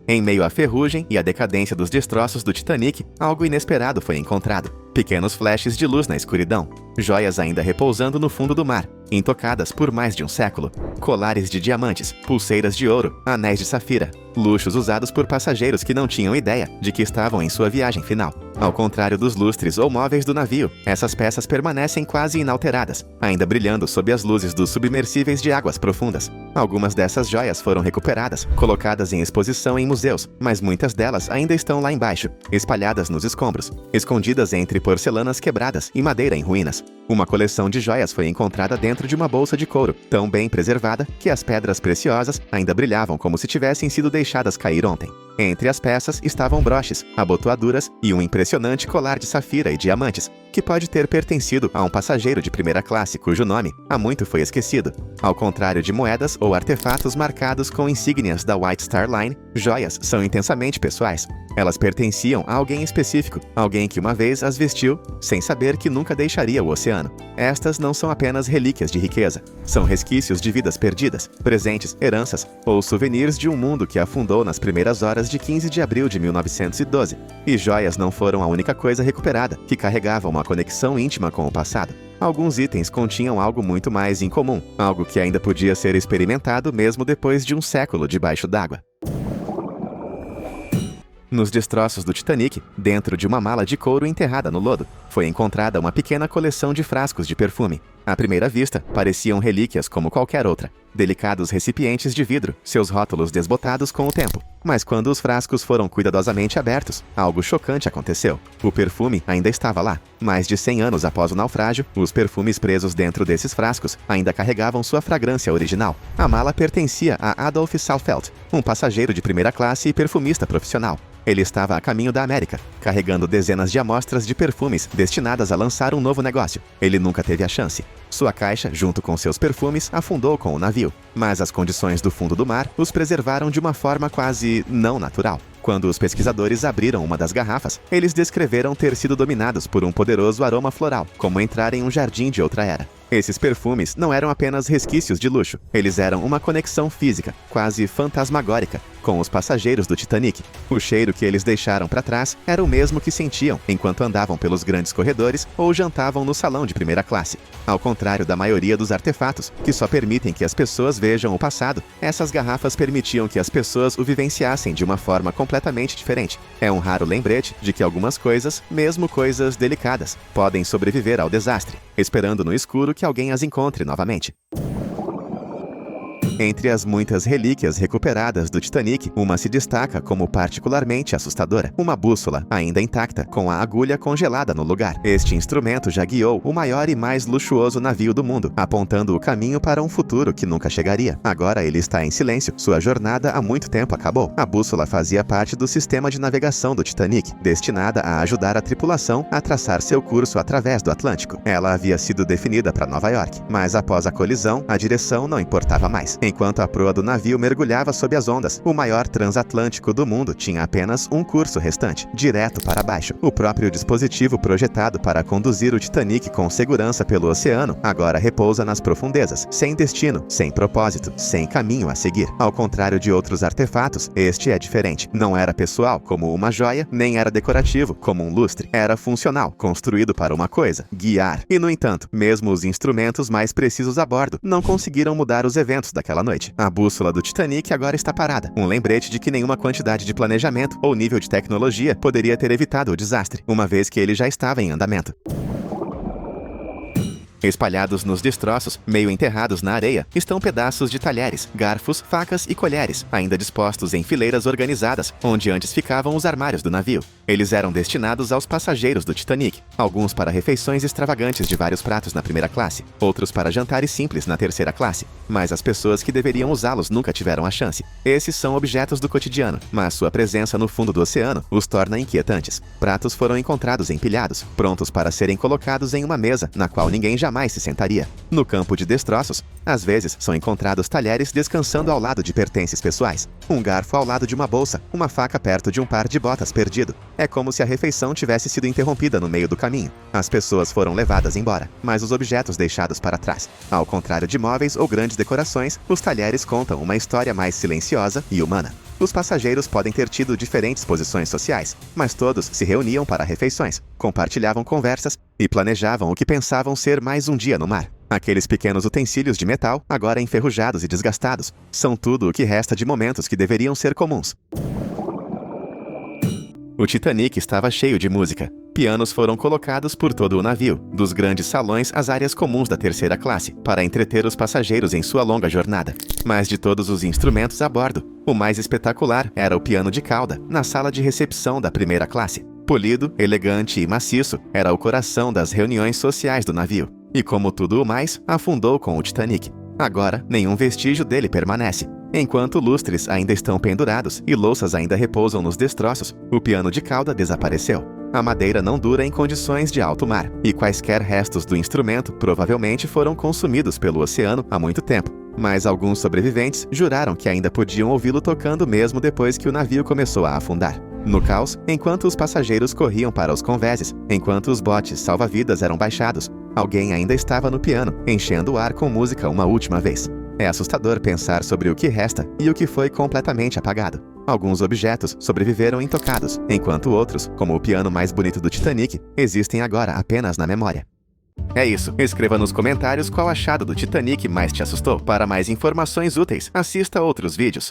[SPEAKER 1] Em meio à ferrugem e à decadência dos destroços do Titanic, algo inesperado foi encontrado. Pequenos flashes de luz na escuridão. Joias ainda repousando no fundo do mar, intocadas por mais de um século. Colares de diamantes, pulseiras de ouro, anéis de safira. Luxos usados por passageiros que não tinham ideia de que estavam em sua viagem final. Ao contrário dos lustres ou móveis do navio, essas peças permanecem quase inalteradas, ainda brilhando sob as luzes dos submersíveis de águas profundas. Algumas dessas joias foram recuperadas, colocadas em exposição em museus, mas muitas delas ainda estão lá embaixo, espalhadas nos escombros, escondidas entre porcelanas quebradas e madeira em ruínas. Uma coleção de joias foi encontrada dentro de uma bolsa de couro, tão bem preservada que as pedras preciosas ainda brilhavam como se tivessem sido deixadas cair ontem. Entre as peças estavam broches, abotoaduras e um impressionante colar de safira e diamantes, que pode ter pertencido a um passageiro de primeira classe cujo nome há muito foi esquecido. Ao contrário de moedas ou artefatos marcados com insígnias da White Star Line, joias são intensamente pessoais. Elas pertenciam a alguém específico, alguém que uma vez as vestiu, sem saber que nunca deixaria o oceano. Estas não são apenas relíquias de riqueza, são resquícios de vidas perdidas, presentes, heranças ou souvenirs de um mundo que afundou nas primeiras horas de 15 de abril de 1912. E joias não foram a única coisa recuperada, que carregava uma conexão íntima com o passado. Alguns itens continham algo muito mais incomum, algo que ainda podia ser experimentado mesmo depois de um século debaixo d'água. Nos destroços do Titanic, dentro de uma mala de couro enterrada no lodo, foi encontrada uma pequena coleção de frascos de perfume. À primeira vista, pareciam relíquias como qualquer outra. Delicados recipientes de vidro, seus rótulos desbotados com o tempo. Mas quando os frascos foram cuidadosamente abertos, algo chocante aconteceu. O perfume ainda estava lá. Mais de 100 anos após o naufrágio, os perfumes presos dentro desses frascos ainda carregavam sua fragrância original. A mala pertencia a Adolf Saalfeld, um passageiro de primeira classe e perfumista profissional. Ele estava a caminho da América, carregando dezenas de amostras de perfumes destinadas a lançar um novo negócio. Ele nunca teve a chance. Sua caixa, junto com seus perfumes, afundou com o navio. Mas as condições do fundo do mar os preservaram de uma forma quase não natural. Quando os pesquisadores abriram uma das garrafas, eles descreveram ter sido dominados por um poderoso aroma floral, como entrar em um jardim de outra era. Esses perfumes não eram apenas resquícios de luxo, eles eram uma conexão física, quase fantasmagórica, com os passageiros do Titanic. O cheiro que eles deixaram para trás era o mesmo que sentiam enquanto andavam pelos grandes corredores ou jantavam no salão de primeira classe. Ao contrário da maioria dos artefatos, que só permitem que as pessoas vejam o passado, essas garrafas permitiam que as pessoas o vivenciassem de uma forma completamente diferente. É um raro lembrete de que algumas coisas, mesmo coisas delicadas, podem sobreviver ao desastre, esperando no escuro que alguém as encontre novamente. Entre as muitas relíquias recuperadas do Titanic, uma se destaca como particularmente assustadora. Uma bússola, ainda intacta, com a agulha congelada no lugar. Este instrumento já guiou o maior e mais luxuoso navio do mundo, apontando o caminho para um futuro que nunca chegaria. Agora ele está em silêncio. Sua jornada há muito tempo acabou. A bússola fazia parte do sistema de navegação do Titanic, destinada a ajudar a tripulação a traçar seu curso através do Atlântico. Ela havia sido definida para Nova York, mas após a colisão, a direção não importava mais. Enquanto a proa do navio mergulhava sob as ondas, o maior transatlântico do mundo tinha apenas um curso restante, direto para baixo. O próprio dispositivo projetado para conduzir o Titanic com segurança pelo oceano agora repousa nas profundezas, sem destino, sem propósito, sem caminho a seguir. Ao contrário de outros artefatos, este é diferente. Não era pessoal, como uma joia, nem era decorativo, como um lustre. Era funcional, construído para uma coisa: guiar. E, no entanto, mesmo os instrumentos mais precisos a bordo não conseguiram mudar os eventos daquela noite. A bússola do Titanic agora está parada, um lembrete de que nenhuma quantidade de planejamento ou nível de tecnologia poderia ter evitado o desastre, uma vez que ele já estava em andamento. Espalhados nos destroços, meio enterrados na areia, estão pedaços de talheres, garfos, facas e colheres, ainda dispostos em fileiras organizadas, onde antes ficavam os armários do navio. Eles eram destinados aos passageiros do Titanic, alguns para refeições extravagantes de vários pratos na primeira classe, outros para jantares simples na terceira classe, mas as pessoas que deveriam usá-los nunca tiveram a chance. Esses são objetos do cotidiano, mas sua presença no fundo do oceano os torna inquietantes. Pratos foram encontrados empilhados, prontos para serem colocados em uma mesa na qual ninguém jamais se sentaria. No campo de destroços, às vezes são encontrados talheres descansando ao lado de pertences pessoais, um garfo ao lado de uma bolsa, uma faca perto de um par de botas perdido. É como se a refeição tivesse sido interrompida no meio do caminho. As pessoas foram levadas embora, mas os objetos deixados para trás. Ao contrário de móveis ou grandes decorações, os talheres contam uma história mais silenciosa e humana. Os passageiros podem ter tido diferentes posições sociais, mas todos se reuniam para refeições, compartilhavam conversas e planejavam o que pensavam ser mais um dia no mar. Aqueles pequenos utensílios de metal, agora enferrujados e desgastados, são tudo o que resta de momentos que deveriam ser comuns. O Titanic estava cheio de música. Pianos foram colocados por todo o navio, dos grandes salões às áreas comuns da terceira classe, para entreter os passageiros em sua longa jornada. Mas de todos os instrumentos a bordo, o mais espetacular era o piano de cauda, na sala de recepção da primeira classe. Polido, elegante e maciço, era o coração das reuniões sociais do navio. E como tudo o mais, afundou com o Titanic. Agora, nenhum vestígio dele permanece. Enquanto lustres ainda estão pendurados e louças ainda repousam nos destroços, o piano de cauda desapareceu. A madeira não dura em condições de alto mar, e quaisquer restos do instrumento provavelmente foram consumidos pelo oceano há muito tempo. Mas alguns sobreviventes juraram que ainda podiam ouvi-lo tocando mesmo depois que o navio começou a afundar. No caos, enquanto os passageiros corriam para os convéses, enquanto os botes salva-vidas eram baixados, alguém ainda estava no piano, enchendo o ar com música uma última vez. É assustador pensar sobre o que resta e o que foi completamente apagado. Alguns objetos sobreviveram intocados, enquanto outros, como o piano mais bonito do Titanic, existem agora apenas na memória. É isso. Escreva nos comentários qual achado do Titanic mais te assustou. Para mais informações úteis, assista outros vídeos.